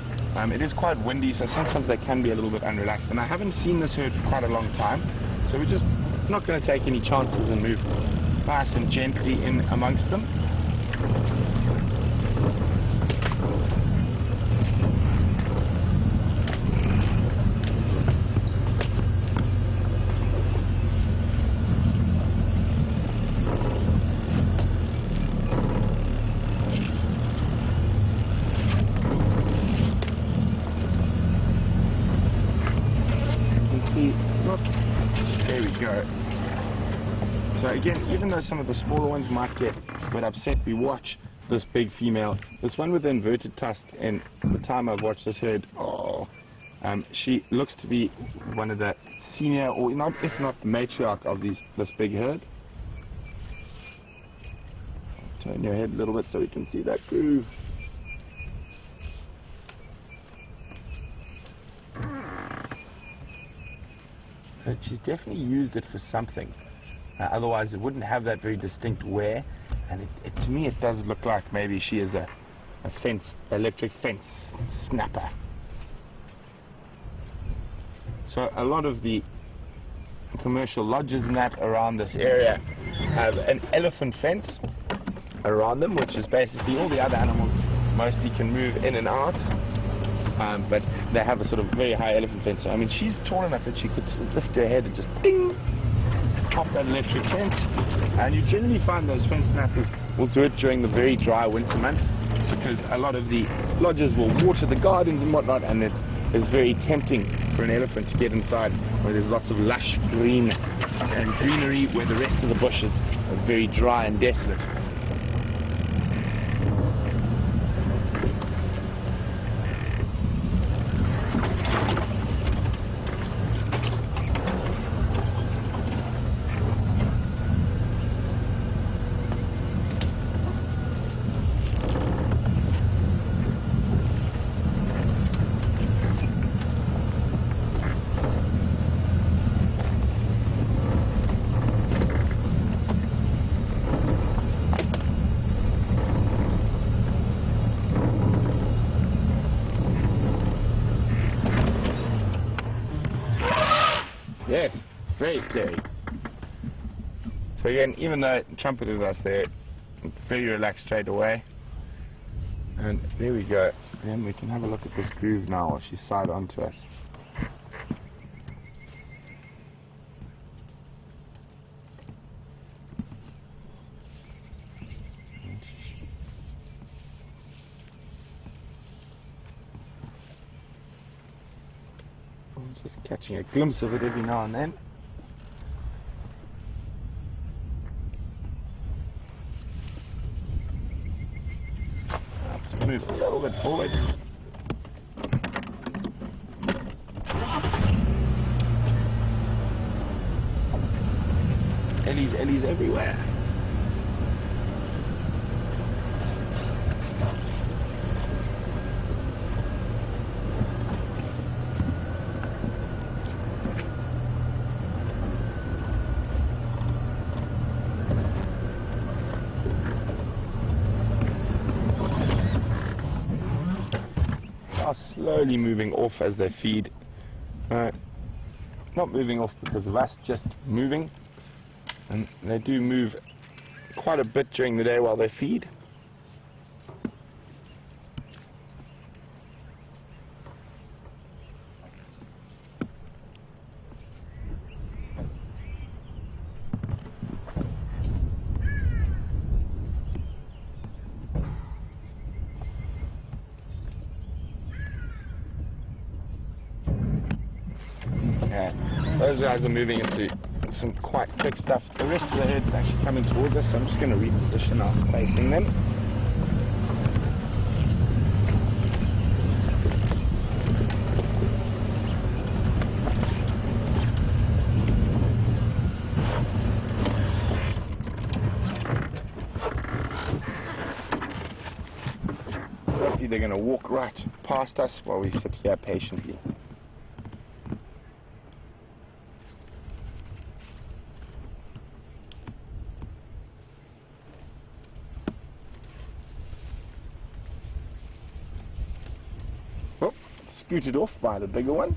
It is quite windy, so sometimes they can be a little bit unrelaxed, and I haven't seen this herd for quite a long time, so we're just not going to take any chances and move nice and gently in amongst them. There we go. So again, even though some of the smaller ones might get a bit upset, we watch this big female. This one with the inverted tusk, and the time I've watched this herd, she looks to be one of the senior, or not, if not matriarch of this big herd. Turn your head a little bit so we can see that groove. But she's definitely used it for something. Otherwise, it wouldn't have that very distinct wear. And to me, it does look like maybe she is a electric fence snapper. So a lot of the commercial lodges and that around this area have an elephant fence around them, which is basically all the other animals mostly can move in and out. But they have a sort of very high elephant fence. I mean, she's tall enough that she could lift her head and just ding, pop that electric fence. And you generally find those fence snappers will do it during the very dry winter months, because a lot of the lodges will water the gardens and whatnot, and it is very tempting for an elephant to get inside where there's lots of lush green and greenery, where the rest of the bushes are very dry and desolate. Yes, very scary. So again, even though it trumpeted us there, very relaxed straight away. And there we go. Then we can have a look at this groove now while she's side onto us. Just catching a glimpse of it every now and then. Let's move a little bit forward. Ellies everywhere. Are slowly moving off as they feed. Not moving off because of us, just moving. And they do move quite a bit during the day while they feed. Those guys are moving into some quite thick stuff. The rest of the herd is actually coming towards us, so I'm just going to reposition us facing them. Hopefully they're going to walk right past us while we sit here patiently. Scooted off by the bigger one.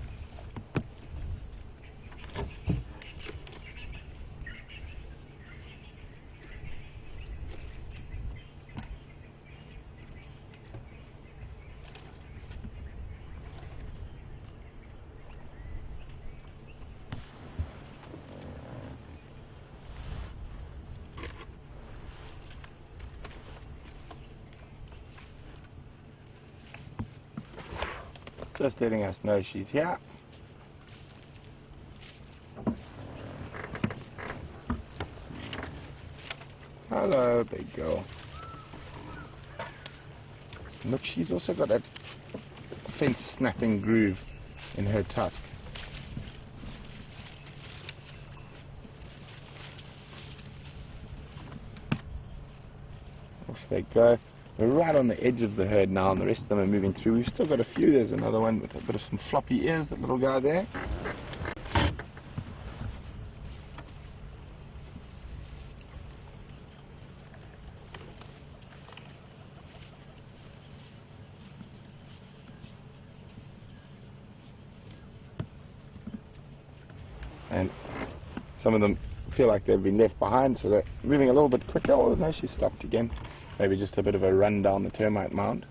Just letting us know she's here. Hello, big girl. Look, she's also got that fence snapping groove in her tusk. Off they go. We're right on the edge of the herd now, and the rest of them are moving through. We've still got a few. There's another one with a bit of some floppy ears, that little guy there. And some of them feel like they've been left behind, so they're moving a little bit quicker. Oh no, she's stopped again. Maybe just a bit of a run down the termite mound.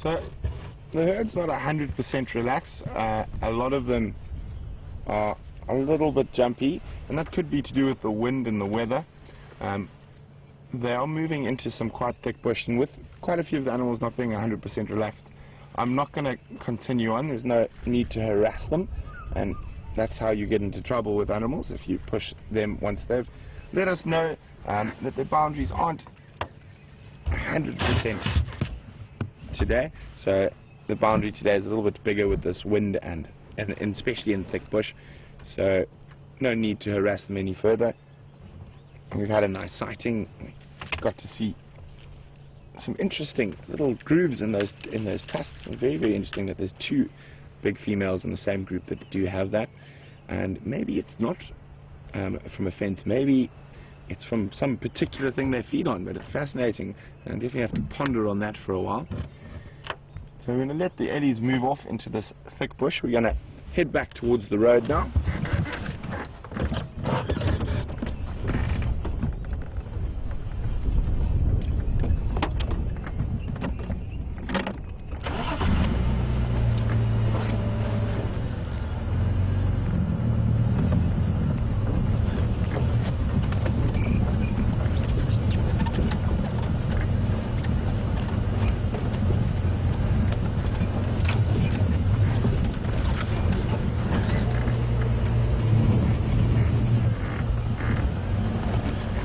So the herd's not 100% relaxed. A lot of them are a little bit jumpy, and that could be to do with the wind and the weather. They are moving into some quite thick bush, and with quite a few of the animals not being 100% relaxed, I'm not going to continue on. There's no need to harass them, and that's how you get into trouble with animals, if you push them once they've let us know that their boundaries aren't 100% today. So the boundary today is a little bit bigger with this wind and especially in thick bush, so no need to harass them any further. We've had a nice sighting. We got to see some interesting little grooves in those tusks, and very, very interesting that there's two big females in the same group that do have that. And maybe it's not from a fence, maybe it's from some particular thing they feed on, but it's fascinating, and I definitely have to ponder on that for a while. So we're going to let the ellies move off into this thick bush. We're going to head back towards the road now.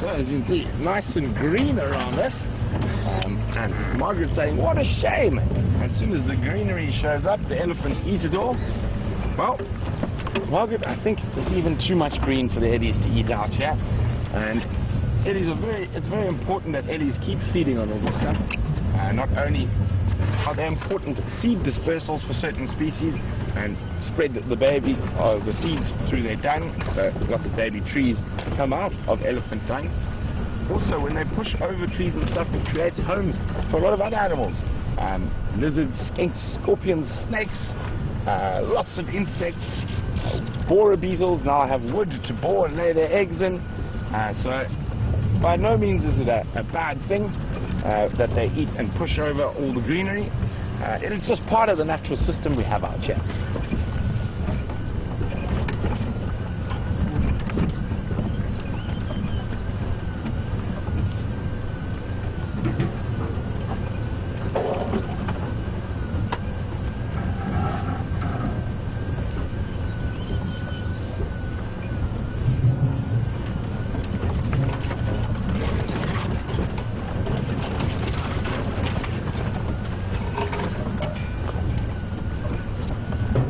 As you can see, nice and green around us, and Margaret's saying, what a shame, as soon as the greenery shows up the elephants eat it all. Well, Margaret, I think there's even too much green for the ellies to eat out here, and ellies it's very important that ellies keep feeding on all this stuff. Not only are they important seed dispersals for certain species and spread the seeds through their dung, so lots of baby trees come out of elephant dung. Also, when they push over trees and stuff, it creates homes for a lot of other animals. Lizards, skinks, scorpions, snakes, lots of insects. Borer beetles now have wood to bore and lay their eggs in. So by no means is it a bad thing that they eat and push over all the greenery. It is just part of the natural system we have out here.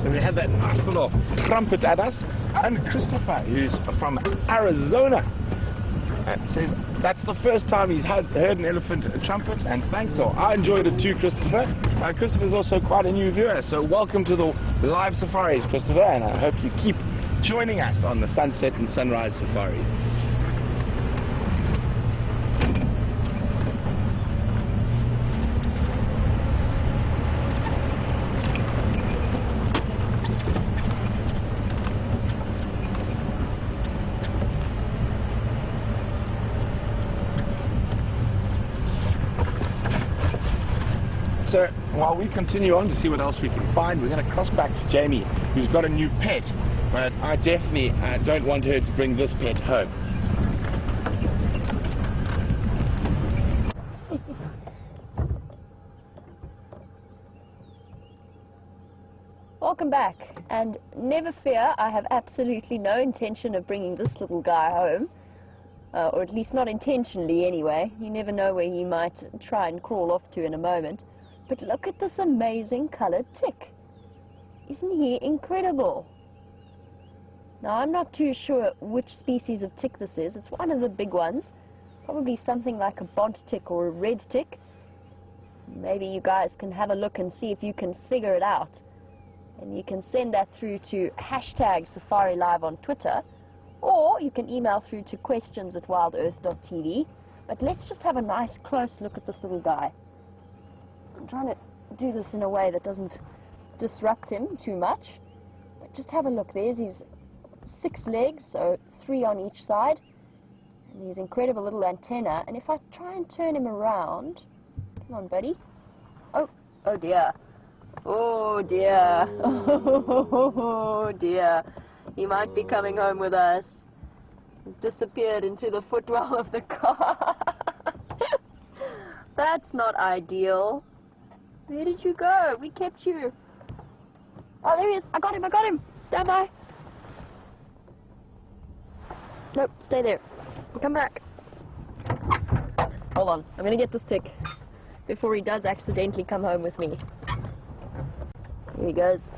We had that nice little trumpet at us, and Christopher, who's from Arizona, says that's the first time he's heard an elephant trumpet, and thanks all. I enjoyed it too, Christopher. Christopher's also quite a new viewer, so welcome to the live safaris, Christopher, and I hope you keep joining us on the sunset and sunrise safaris. So while we continue on to see what else we can find, we're going to cross back to Jamie, who's got a new pet, but I definitely don't want her to bring this pet home. Welcome back, and never fear, I have absolutely no intention of bringing this little guy home, or at least not intentionally anyway. You never know where he might try and crawl off to in a moment. But look at this amazing coloured tick. Isn't he incredible? Now, I'm not too sure which species of tick this is. It's one of the big ones, probably something like a bont tick or a red tick. Maybe you guys can have a look and see if you can figure it out. And you can send that through to #SafariLive on Twitter, or you can email through to questions@wildearth.tv. But let's just have a nice close look at this little guy. I'm trying to do this in a way that doesn't disrupt him too much. But just have a look. There's his 6 legs, so 3 on each side. And his incredible little antenna. And if I try and turn him around, come on, buddy. Oh dear. Oh dear. Oh dear. He might be coming home with us. Disappeared into the footwell of the car. That's not ideal. Where did you go? We kept you. Oh, there he is. I got him. Stand by. Nope, stay there. Come back. Hold on. I'm going to get this tick before he does accidentally come home with me. Here he goes.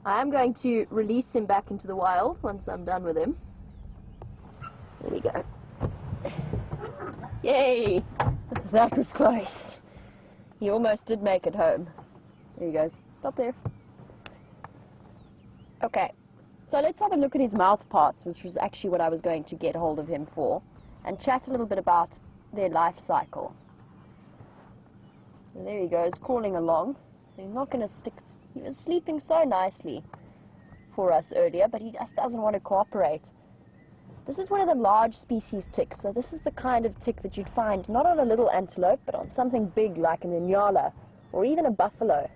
I am going to release him back into the wild once I'm done with him. There we go. Yay! That was close. He almost did make it home. There he goes. Stop there. Okay, so let's have a look at his mouth parts, which was actually what I was going to get hold of him for, and chat a little bit about their life cycle. So there he goes, crawling along. So he's not going to stick. He was sleeping so nicely for us earlier, but he just doesn't want to cooperate. This is one of the large species ticks, so this is the kind of tick that you'd find not on a little antelope, but on something big like an inyala, or even a buffalo.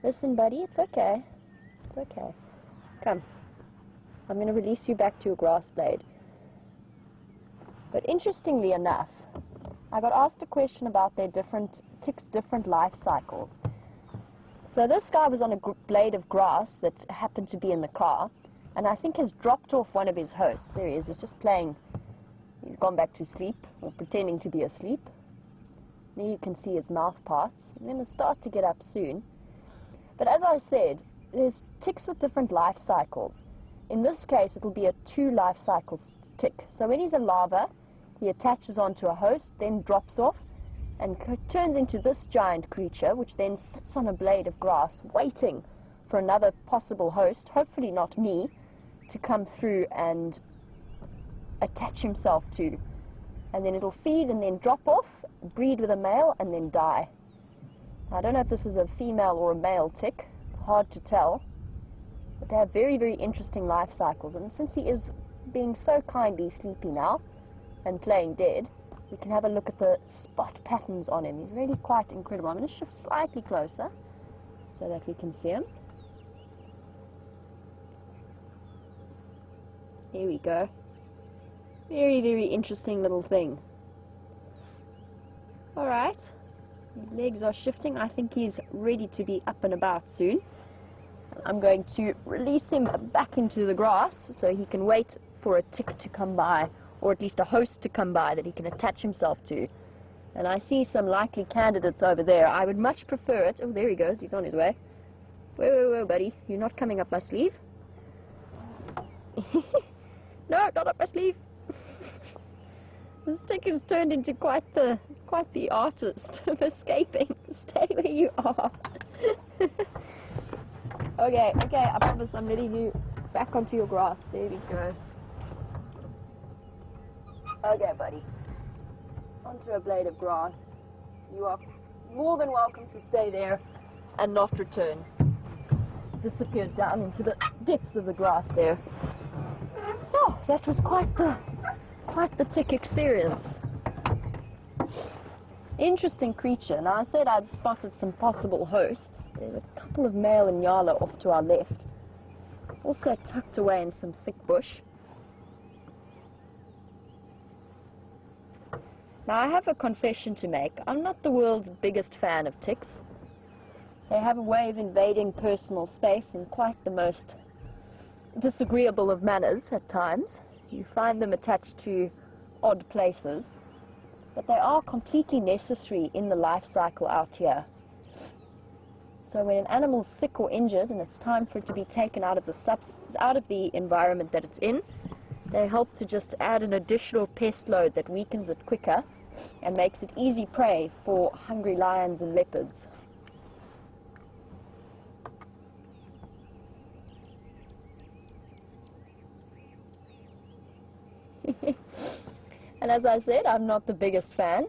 Listen, buddy, it's okay. It's okay. Come. I'm going to release you back to your grass blade. But interestingly enough, I got asked a question about their ticks' different life cycles. So this guy was on a blade of grass that happened to be in the car, and I think has dropped off one of his hosts. There he is, he's just playing. He's gone back to sleep, or pretending to be asleep. There you can see his mouth parts. I'm going to start to get up soon. But as I said, there's ticks with different life cycles. In this case, it'll be a 2 life cycles tick. So when he's a larva, he attaches onto a host, then drops off, and turns into this giant creature, which then sits on a blade of grass, waiting for another possible host, hopefully not me, to come through and attach himself to. And then it'll feed and then drop off, breed with a male, and then die. I don't know if this is a female or a male tick. It's hard to tell. But they have very, very interesting life cycles. And since he is being so kindly sleepy now and playing dead, we can have a look at the spot patterns on him. He's really quite incredible. I'm going to shift slightly closer so that we can see him. Here we go. Very, very interesting little thing. Alright. His legs are shifting. I think he's ready to be up and about soon. I'm going to release him back into the grass so he can wait for a tick to come by, or at least a host to come by that he can attach himself to. And I see some likely candidates over there. I would much prefer it. Oh, there he goes. He's on his way. Whoa, buddy. You're not coming up my sleeve. No, not up my sleeve. This tick has turned into quite the artist of escaping. Stay where you are. Okay, I promise I'm letting you back onto your grass. There we go. Okay, buddy. Onto a blade of grass. You are more than welcome to stay there and not return. Disappeared down into the depths of the grass there. Oh, that was quite the tick experience. Interesting creature. Now I said I'd spotted some possible hosts. There's a couple of male Inyala off to our left, also tucked away in some thick bush. Now I have a confession to make. I'm not the world's biggest fan of ticks. They have a way of invading personal space in quite the most disagreeable of manners at times. You find them attached to odd places, but they are completely necessary in the life cycle out here. So when an animal's sick or injured and it's time for it to be taken out of the environment that it's in, they help to just add an additional pest load that weakens it quicker and makes it easy prey for hungry lions and leopards. And as I said, I'm not the biggest fan.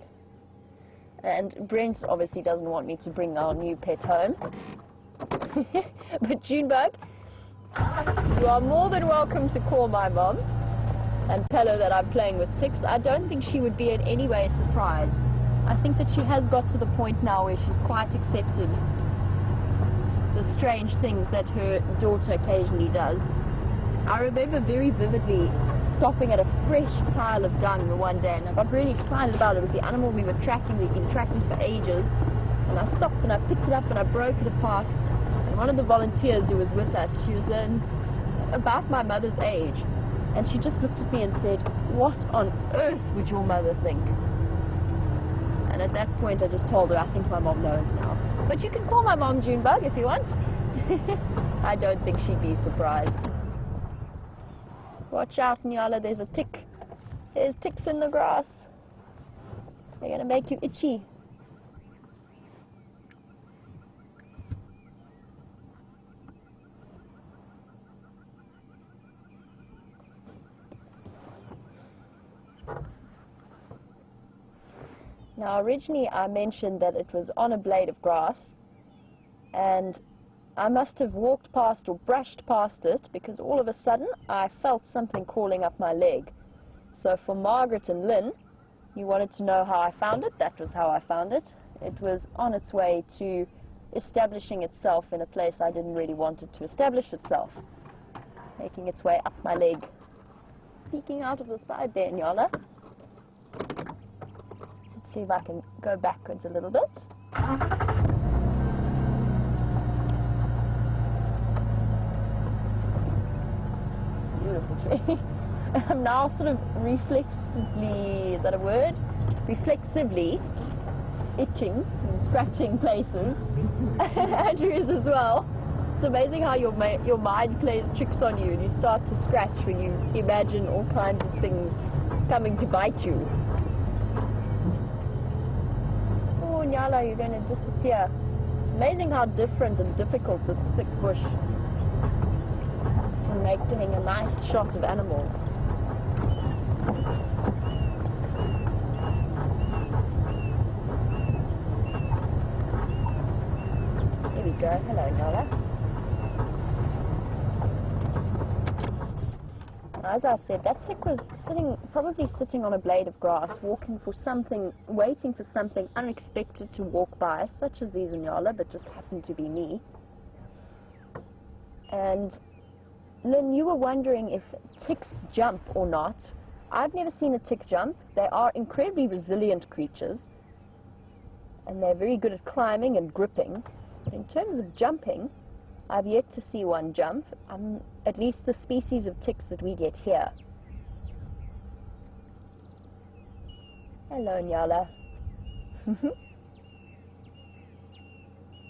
And Brent obviously doesn't want me to bring our new pet home. But Junebug, you are more than welcome to call my mom and tell her that I'm playing with ticks. I don't think she would be in any way surprised. I think that she has got to the point now where she's quite accepted the strange things that her daughter occasionally does. I remember very vividly stopping at a fresh pile of dung the one day, and I got really excited about it. It was the animal we were tracking, we'd been tracking for ages, and I stopped and I picked it up and I broke it apart, and one of the volunteers who was with us, she was about my mother's age, and she just looked at me and said, "What on earth would your mother think?" And at that point I just told her, I think my mom knows now. But you can call my mom Junebug if you want. I don't think she'd be surprised. Watch out, Nyala, there's a tick. There's ticks in the grass. They're going to make you itchy. Now, originally I mentioned that it was on a blade of grass, and I must have walked past or brushed past it because all of a sudden I felt something crawling up my leg. So for Margaret and Lynn, you wanted to know how I found it. That was how I found it. It was on its way to establishing itself in a place I didn't really want it to establish itself, making its way up my leg. Peeking out of the side there, Nyala. Let's see if I can go backwards a little bit. Beautiful tree. I'm now sort of reflexively, is that a word? Reflexively itching and scratching places. Andrew is as well. It's amazing how your mind plays tricks on you and you start to scratch when you imagine all kinds of things coming to bite you. Oh, Nyala, you're going to disappear. Amazing how different and difficult this thick bush can make getting a nice shot of animals. Here we go. Hello, Nyala. As I said, that tick was probably sitting on a blade of grass, waiting for something unexpected to walk by, such as these Inyala, but just happened to be me. And Lynn, you were wondering if ticks jump or not. I've never seen a tick jump. They are incredibly resilient creatures, and they're very good at climbing and gripping. But in terms of jumping, I've yet to see one jump, at least the species of ticks that we get here. Hello, Nyala.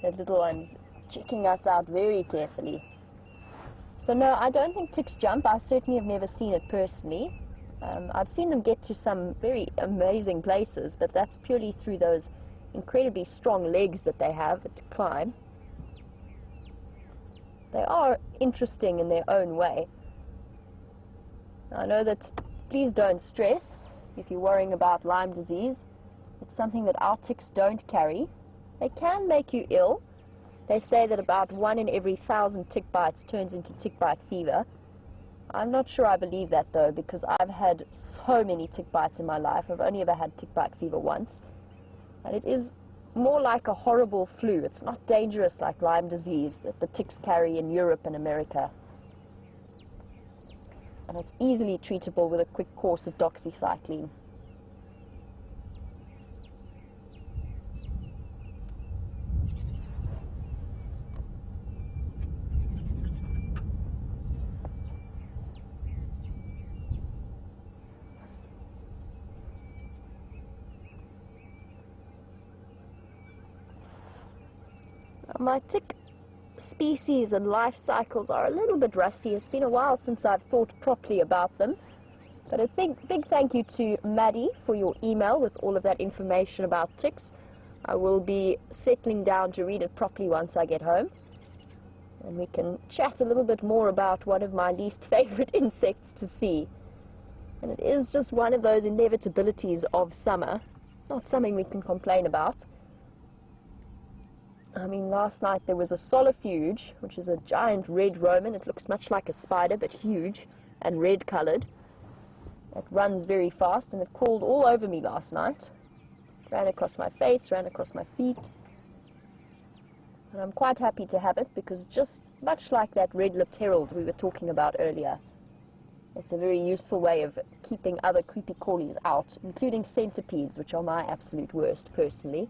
The little one's checking us out very carefully. So no, I don't think ticks jump. I certainly have never seen it personally. I've seen them get to some very amazing places, but that's purely through those incredibly strong legs that they have to climb. They are interesting in their own way. I know that, please don't stress if you're worrying about Lyme disease. It's something that our ticks don't carry. They can make you ill. They say that about 1 in every 1,000 tick bites turns into tick bite fever. I'm not sure I believe that though, because I've had so many tick bites in my life. I've only ever had tick bite fever once. And it is more like a horrible flu. It's not dangerous like Lyme disease that the ticks carry in Europe and America. And it's easily treatable with a quick course of doxycycline. My tick species and life cycles are a little bit rusty. It's been a while since I've thought properly about them. But a big thank you to Maddie for your email with all of that information about ticks. I will be settling down to read it properly once I get home. And we can chat a little bit more about one of my least favorite insects to see. And it is just one of those inevitabilities of summer. Not something we can complain about. I mean, last night there was a solifuge, which is a giant red Roman. It looks much like a spider, but huge and red-colored. It runs very fast, and it crawled all over me last night. Ran across my face, ran across my feet. And I'm quite happy to have it, because just much like that red-lipped herald we were talking about earlier, it's a very useful way of keeping other creepy crawlies out, including centipedes, which are my absolute worst, personally.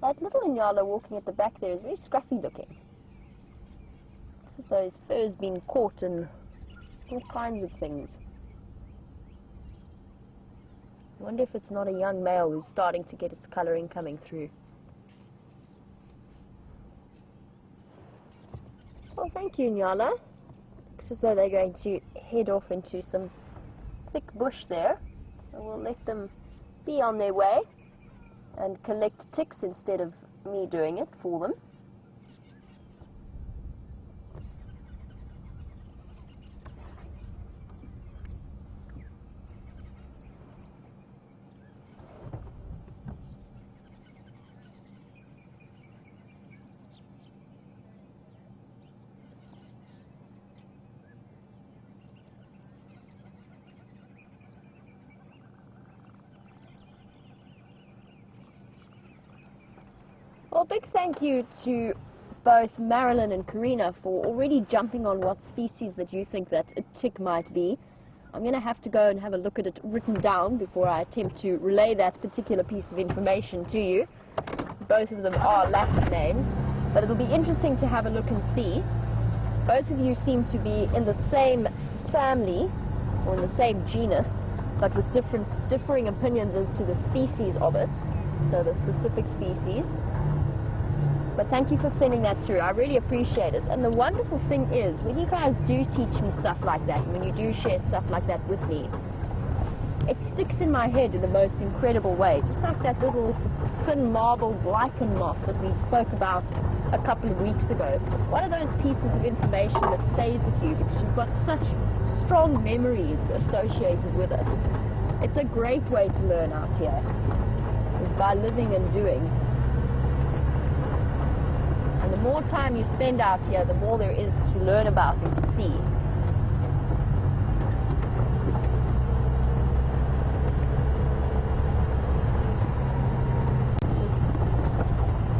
That little Inyala walking at the back there is very scruffy looking. It's as though his fur's been caught in all kinds of things. I wonder if it's not a young male who's starting to get its colouring coming through. Well, thank you, Nyala. Looks as though they're going to head off into some thick bush there. So we'll let them be on their way and collect ticks instead of me doing it for them. Well, big thank you to both Marilyn and Karina for already jumping on what species that you think that a tick might be. I'm going to have to go and have a look at it written down before I attempt to relay that particular piece of information to you. Both of them are Latin names, but it'll be interesting to have a look and see. Both of you seem to be in the same family, or in the same genus, but with differing opinions as to the species of it, so the specific species. But thank you for sending that through. I really appreciate it. And the wonderful thing is, when you guys do teach me stuff like that, when you do share stuff like that with me, it sticks in my head in the most incredible way. Just like that little thin marble lichen moth that we spoke about a couple of weeks ago. It's just one of those pieces of information that stays with you because you've got such strong memories associated with it. It's a great way to learn out here, is by living and doing. And the more time you spend out here, the more there is to learn about and to see.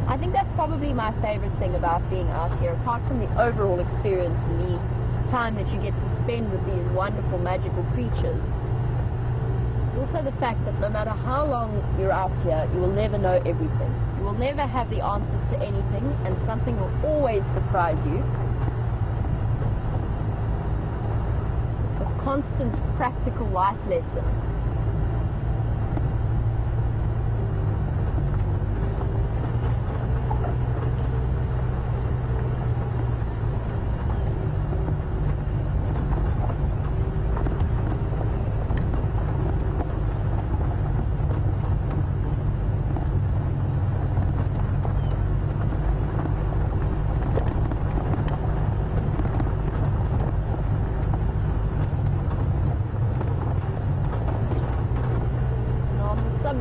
I think that's probably my favorite thing about being out here, apart from the overall experience and the time that you get to spend with these wonderful magical creatures. It's also the fact that no matter how long you're out here, you will never know everything. You will never have the answers to anything, and something will always surprise you. It's a constant practical life lesson.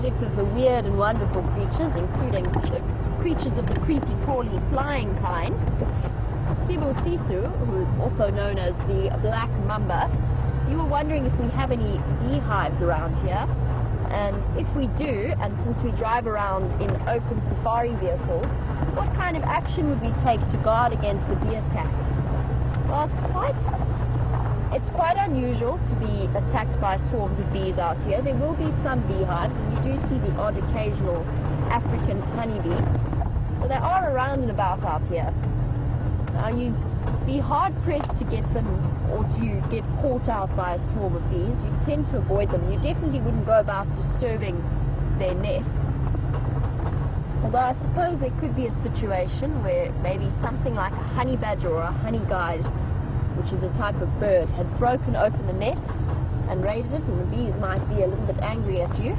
subject of the weird and wonderful creatures, including the creatures of the creepy, crawly, flying kind, Cebu Sisu, who is also known as the Black Mamba, you were wondering if we have any beehives around here. And if we do, and since we drive around in open safari vehicles, what kind of action would we take to guard against a bee attack? Well, it's quite unusual to be attacked by swarms of bees out here. There will be some beehives, and you do see the odd occasional African honeybee. So they are around and about out here. Now, you'd be hard-pressed to get them or to get caught out by a swarm of bees. You tend to avoid them. You definitely wouldn't go about disturbing their nests. Although I suppose there could be a situation where maybe something like a honey badger or a honey guide, which is a type of bird, had broken open the nest and raided it, and the bees might be a little bit angry at you.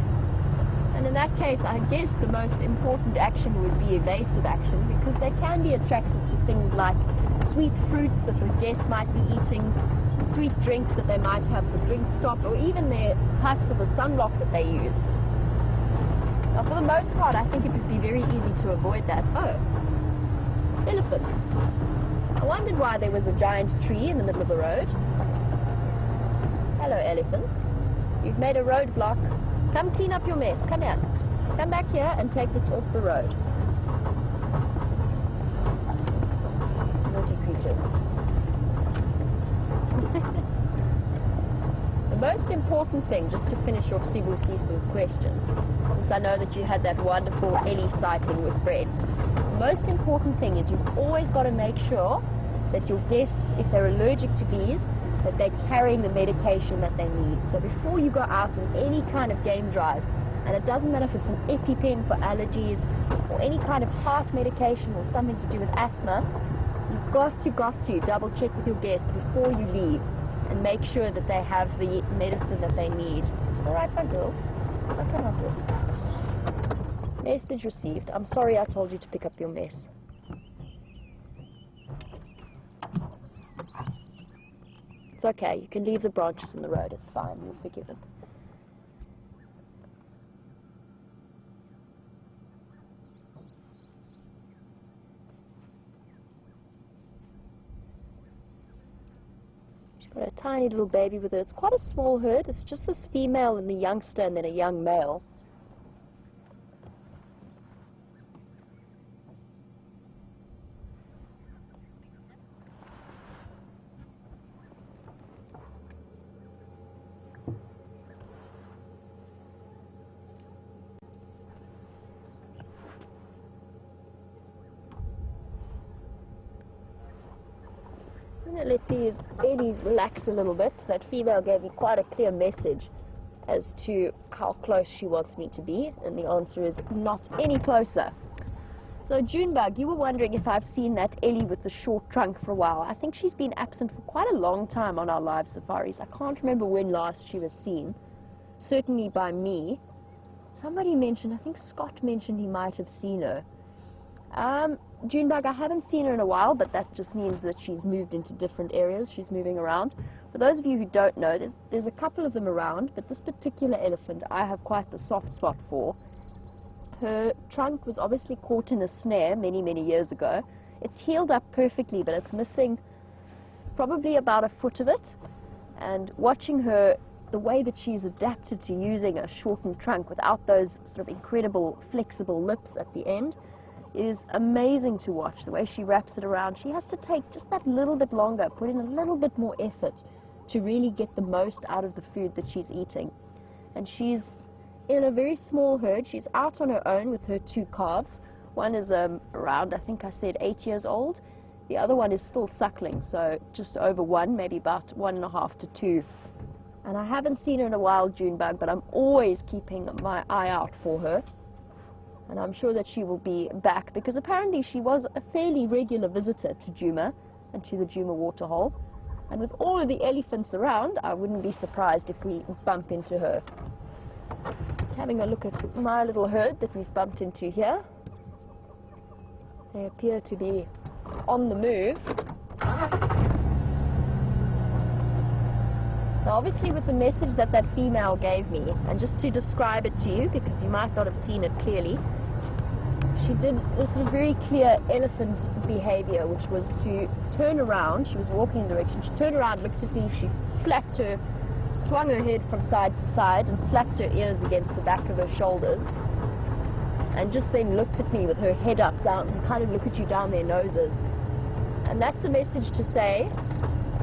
And in that case, I guess the most important action would be evasive action, because they can be attracted to things like sweet fruits that the guests might be eating, sweet drinks that they might have for drink stop, or even their types of the sunblock that they use. Now, for the most part, I think it would be very easy to avoid that. Oh, elephants. I wondered why there was a giant tree in the middle of the road. Hello, elephants. You've made a roadblock. Come clean up your mess. Come here. Come back here and take this off the road. Naughty creatures. The most important thing, just to finish off Cebu Sisu's question, since I know that you had that wonderful ellie sighting with Brent, the most important thing is you've always got to make sure that your guests, if they're allergic to bees, that they're carrying the medication that they need. So before you go out on any kind of game drive, and it doesn't matter if it's an EpiPen for allergies or any kind of heart medication or something to do with asthma, you've got to double check with your guests before you leave and make sure that they have the medicine that they need. All right, my girl. What can I do? Message received. I'm sorry I told you to pick up your mess. It's okay, you can leave the branches in the road, it's fine, you're forgiven. She's got a tiny little baby with her. It's quite a small herd, it's just this female and the youngster and then a young male. I'm going to let these ellies relax a little bit. That female gave me quite a clear message as to how close she wants me to be, and the answer is not any closer. So Junebug, you were wondering if I've seen that ellie with the short trunk for a while. I think she's been absent for quite a long time on our live safaris. I can't remember when last she was seen, certainly by me. Somebody mentioned, I think Scott mentioned he might have seen her. Junebug, I haven't seen her in a while, but that just means that she's moved into different areas. She's moving around. For those of you who don't know, there's a couple of them around, but this particular elephant I have quite the soft spot for. Her trunk was obviously caught in a snare many, many years ago. It's healed up perfectly, but it's missing probably about a foot of it. And watching her, the way that she's adapted to using a shortened trunk without those sort of incredible flexible lips at the end, is amazing to watch. The way she wraps it around, she has to take just that little bit longer, put in a little bit more effort to really get the most out of the food that she's eating. And she's in a very small herd. She's out on her own with her two calves. One is around, I think I said 8 years old. The other one is still suckling, so just over one, maybe about 1.5 to 2. And I haven't seen her in a while, Junebug, but I'm always keeping my eye out for her. And I'm sure that she will be back, because apparently she was a fairly regular visitor to Djuma and to the Djuma waterhole. And with all of the elephants around, I wouldn't be surprised if we bump into her. Just having a look at my little herd that we've bumped into here. They appear to be on the move. Now obviously with the message that that female gave me, and just to describe it to you because you might not have seen it clearly, she did this sort of very clear elephant behavior, which was to turn around. She was walking in the direction, she turned around, looked at me, she flapped her, swung her head from side to side and slapped her ears against the back of her shoulders, and just then looked at me with her head up, down, and kind of look at you down their noses. And that's a message to say,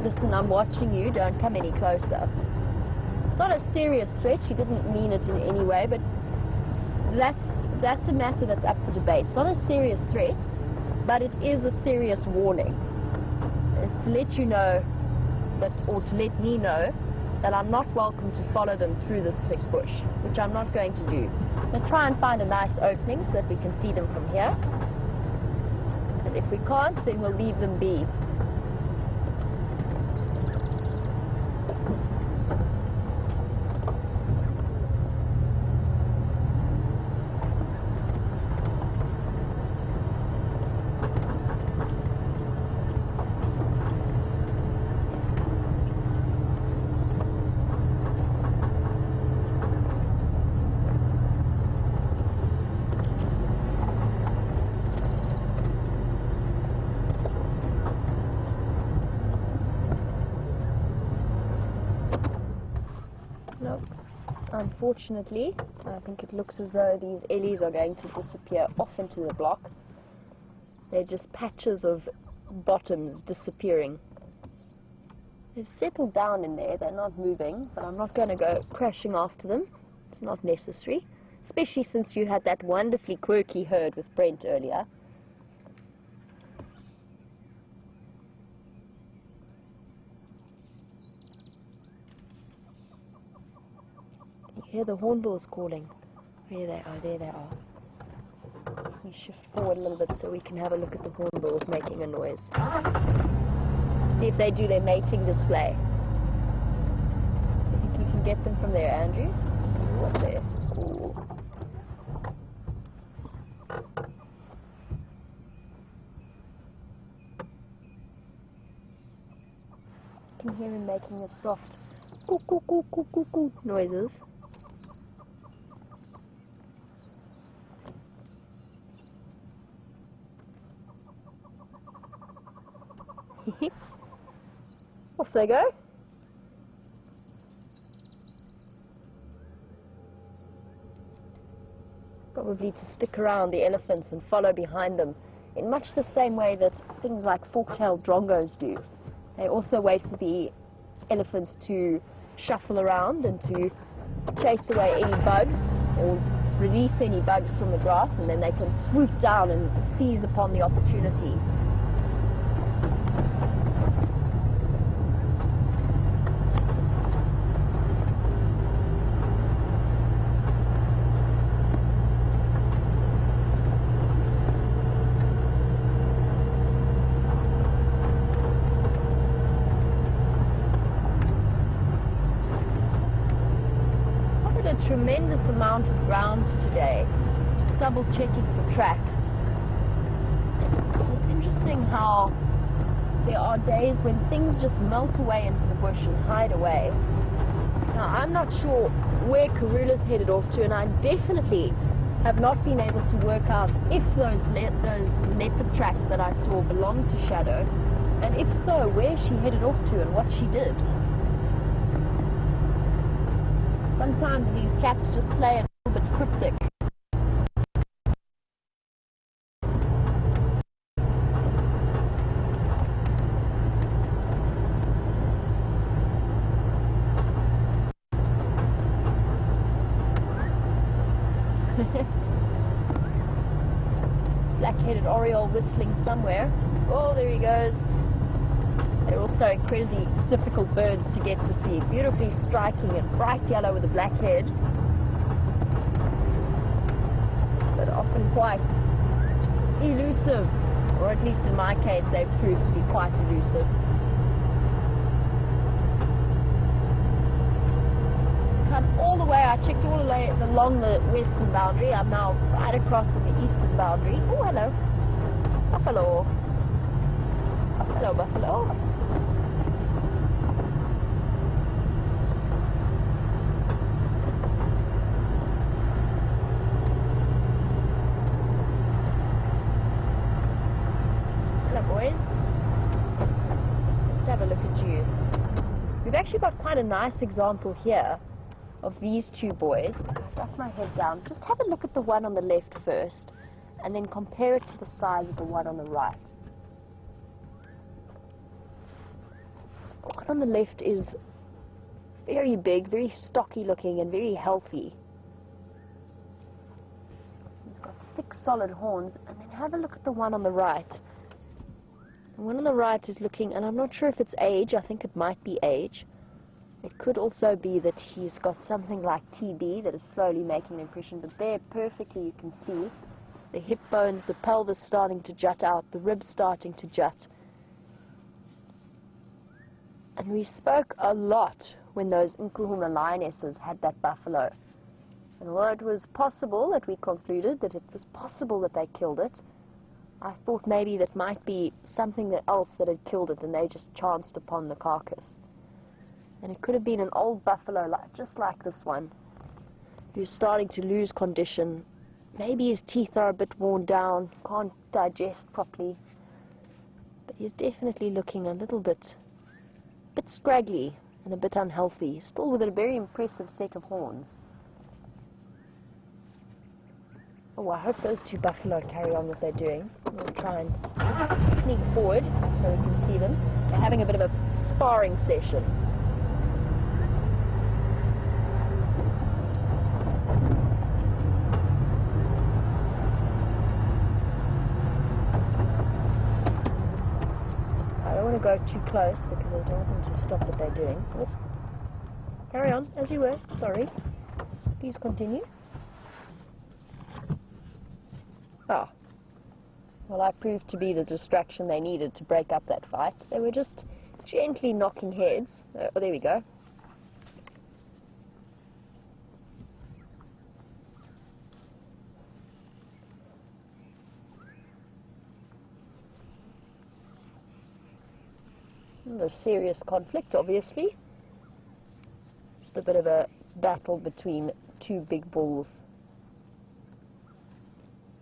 listen, I'm watching you, don't come any closer. It's not a serious threat, she didn't mean it in any way, but that's a matter that's up for debate. It's not a serious threat, but it is a serious warning. It's to let you know that, or to let me know that I'm not welcome to follow them through this thick bush, which I'm not going to do. We'll try and find a nice opening so that we can see them from here. And if we can't, then we'll leave them be. Nope. Unfortunately, I think it looks as though these ellies are going to disappear off into the block. They're just patches of bottoms disappearing. They've settled down in there, they're not moving, but I'm not going to go crashing after them. It's not necessary, especially since you had that wonderfully quirky herd with Brent earlier. Hear the hornbills calling. There they are, there they are. Let me shift forward a little bit so we can have a look at the hornbills making a noise. See if they do their mating display. I think you can get them from there, Andrew. What there? Ooh. You can hear him making a soft coo coo coo coo coo coo noises. Off they go. Probably to stick around the elephants and follow behind them in much the same way that things like fork-tailed drongos do. They also wait for the elephants to shuffle around and to chase away any bugs or release any bugs from the grass, and then they can swoop down and seize upon the opportunity. Tremendous amount of ground today, just double checking for tracks. It's interesting how there are days when things just melt away into the bush and hide away. Now I'm not sure where Karula's headed off to, and I definitely have not been able to work out if those leopard tracks that I saw belong to Shadow, and if so, where she headed off to and what she did. Sometimes these cats just play a little bit cryptic. Black-headed oriole whistling somewhere. Oh, there he goes. They're also incredibly difficult birds to get to see. Beautifully striking and bright yellow with a black head, but often quite elusive, or at least in my case they've proved to be quite elusive. Come all the way, I checked all the way along the western boundary. I'm now right across on the eastern boundary. Oh, hello. Buffalo. Hello, buffalo. boys. Let's have a look at you. We've actually got quite a nice example here of these two boys. I've got my head down. Just have a look at the one on the left first, and then compare it to the size of the one on the right. The one on the left is very big, very stocky looking, and very healthy. He's got thick, solid horns. And then have a look at the one on the right. The one on the right is looking, and I'm not sure if it's age. I think it might be age. It could also be that he's got something like TB that is slowly making an impression, but there perfectly you can see the hip bones, the pelvis starting to jut out, the ribs starting to jut. And we spoke a lot when those Nkuhuma lionesses had that buffalo. And although it was possible that we concluded that it was possible that they killed it, I thought maybe that might be something else that had killed it and they just chanced upon the carcass. And it could have been an old buffalo, just like this one, who's starting to lose condition. Maybe his teeth are a bit worn down, can't digest properly. But he's definitely looking a little bit scraggly and a bit unhealthy, still with a very impressive set of horns. Oh, I hope those two buffalo carry on what they're doing. We'll try and sneak forward so we can see them. They're having a bit of a sparring session. Go too close because I don't want them to stop what they're doing. Oh. Carry on as you were, sorry. Please continue. Ah. Well, I proved to be the distraction they needed to break up that fight. They were just gently knocking heads. Oh, there we go. A serious conflict, obviously. Just a bit of a battle between two big bulls.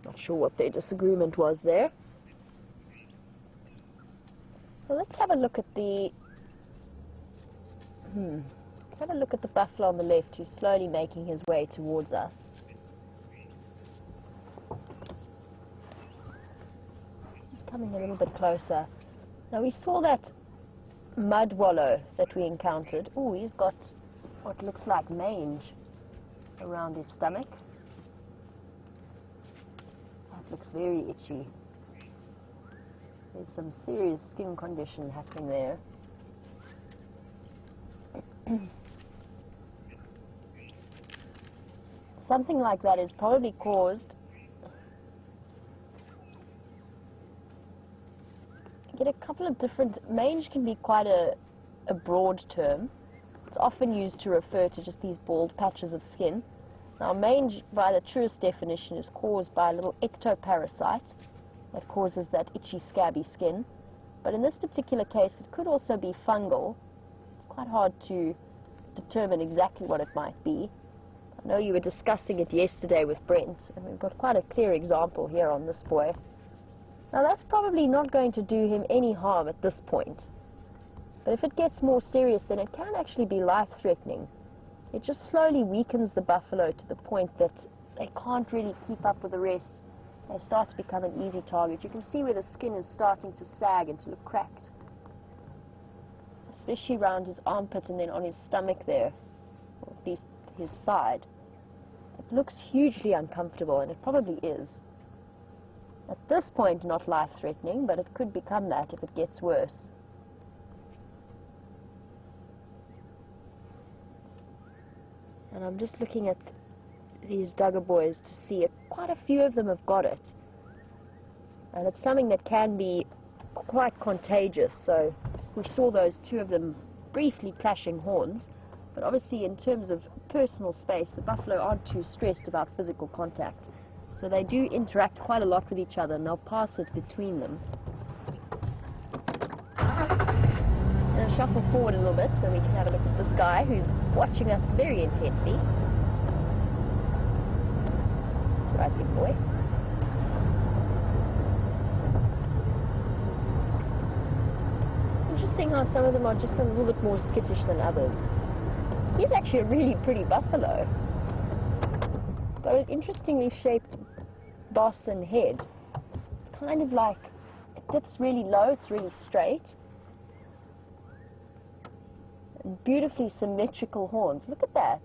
Not sure what their disagreement was there. Well, let's have a look at the let's have a look at the buffalo on the left, who's slowly making his way towards us. He's coming a little bit closer. Now, we saw that mud wallow that we encountered. Oh, he's got what looks like mange around his stomach. That looks very itchy. There's some serious skin condition happening there. Something like that is probably caused. Get a couple of different. Mange can be quite a broad term. It's often used to refer to just these bald patches of skin. Now, mange, by the truest definition, is caused by a little ectoparasite that causes that itchy, scabby skin. But in this particular case, it could also be fungal. It's quite hard to determine exactly what it might be. I know you were discussing it yesterday with Brent, and we've got quite a clear example here on this boy. Now, that's probably not going to do him any harm at this point. But if it gets more serious, then it can actually be life-threatening. It just slowly weakens the buffalo to the point that they can't really keep up with the rest. They start to become an easy target. You can see where the skin is starting to sag and to look cracked, especially around his armpit and then on his stomach there, or at least his side. It looks hugely uncomfortable, and it probably is. At this point, not life-threatening, but it could become that if it gets worse. And I'm just looking at these Duggar boys to see it. Quite a few of them have got it. And it's something that can be quite contagious. So we saw those two of them briefly clashing horns. But obviously, in terms of personal space, the buffalo aren't too stressed about physical contact. So they do interact quite a lot with each other, and they'll pass it between them. I'm going to shuffle forward a little bit so we can have a look at this guy who's watching us very intently. That's right, big boy. interesting how some of them are just a little bit more skittish than others. He's actually a really pretty buffalo. Got an interestingly shaped boss and head. It's kind of like, it dips really low, it's really straight. And beautifully symmetrical horns. Look at that.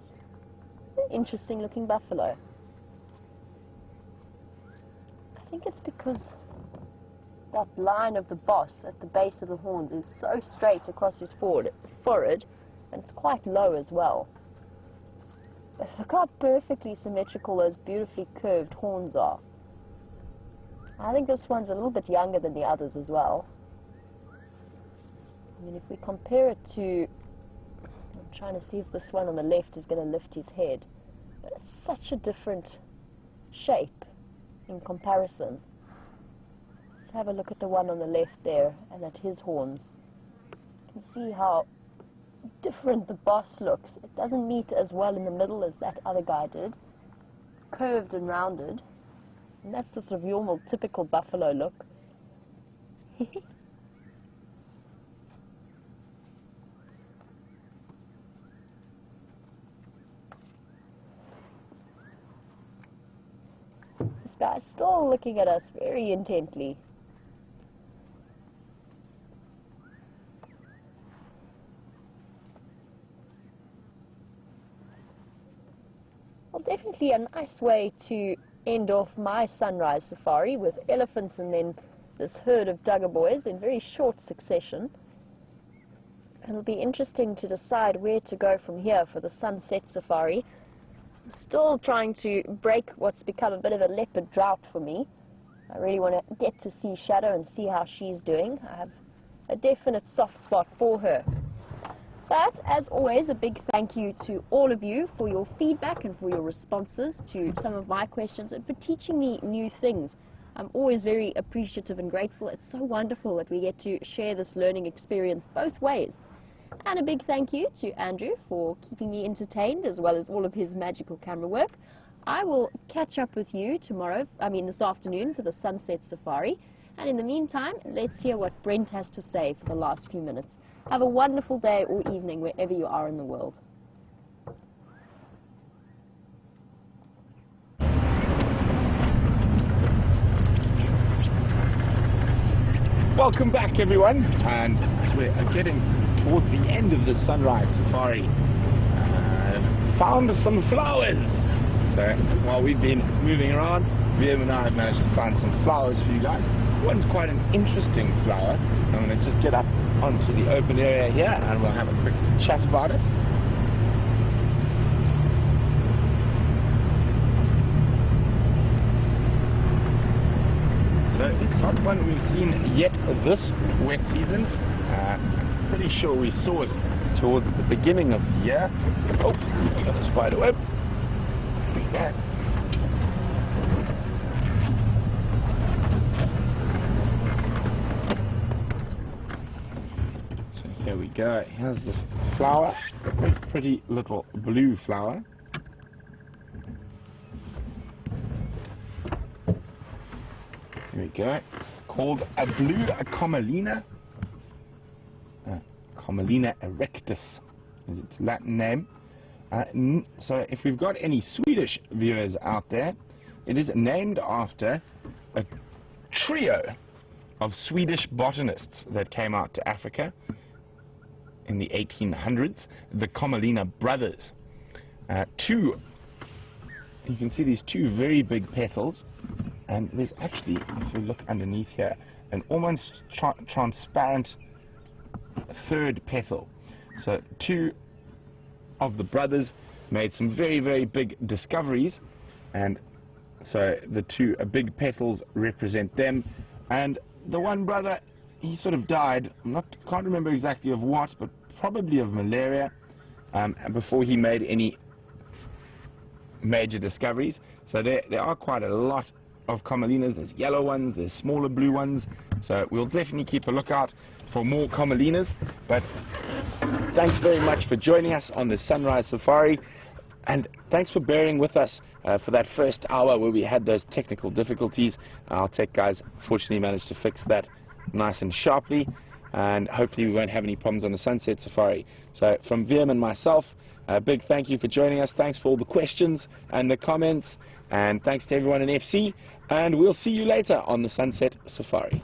Interesting looking buffalo. I think it's because that line of the boss at the base of the horns is so straight across his forehead, and it's quite low as well. But look how perfectly symmetrical those beautifully curved horns are. I think this one's a little bit younger than the others as well. I mean, if we compare it to, I'm trying to see if this one on the left is going to lift his head, but it's such a different shape in comparison. Let's have a look at the one on the left there and at his horns. You can see how different the boss looks. It doesn't meet as well in the middle as that other guy did. It's curved and rounded, and that's the sort of normal, typical buffalo look. This guy's still looking at us very intently. Well, definitely a nice way to end off my sunrise safari with elephants and then this herd of Duggar boys in very short succession. It'll be interesting to decide where to go from here for the sunset safari. I'm still trying to break what's become a bit of a leopard drought for me. I really want to get to see Shadow and see how she's doing. I have a definite soft spot for her. But, as always, a big thank you to all of you for your feedback and for your responses to some of my questions and for teaching me new things. I'm always very appreciative and grateful. It's so wonderful that we get to share this learning experience both ways. And a big thank you to Andrew for keeping me entertained as well as all of his magical camera work. I will catch up with you this afternoon for the sunset safari. And in the meantime, let's hear what Brent has to say for the last few minutes. Have a wonderful day or evening wherever you are in the world. Welcome back, everyone, and we're getting towards the end of the sunrise safari. Found some flowers. So while we've been moving around, Liam and I have managed to find some flowers for you guys. One's quite an interesting flower. I'm going to just get up onto the open area here and we'll have a quick chat about it. So it's not one we've seen yet this wet season. Pretty sure we saw it towards the beginning of the year. Oh, we got a spider web. Okay. So here we go. Here's this flower, a pretty little blue flower. Here we go. Called a blue commelina. Commelina erectus is its Latin name. So if we've got any Swedish viewers out there, it is named after a trio of Swedish botanists that came out to Africa in the 1800s, the Commelina brothers. You can see these two very big petals, and there's actually, if you look underneath here, an almost transparent third petal. So two of the brothers made some very, very big discoveries, and so the two big petals represent them. And the one brother, he sort of died, can't remember exactly of what, but probably of malaria, before he made any major discoveries. So there are quite a lot of Commelinas. There's yellow ones, there's smaller blue ones, so we'll definitely keep a lookout for more Commelinas. But thanks very much for joining us on the Sunrise Safari, and thanks for bearing with us for that first hour where we had those technical difficulties. Our tech guys fortunately managed to fix that nice and sharply. and hopefully we won't have any problems on the sunset safari. So from Viam and myself, a big thank you for joining us. Thanks for all the questions and the comments, and thanks to everyone in FC, and we'll see you later on the sunset safari.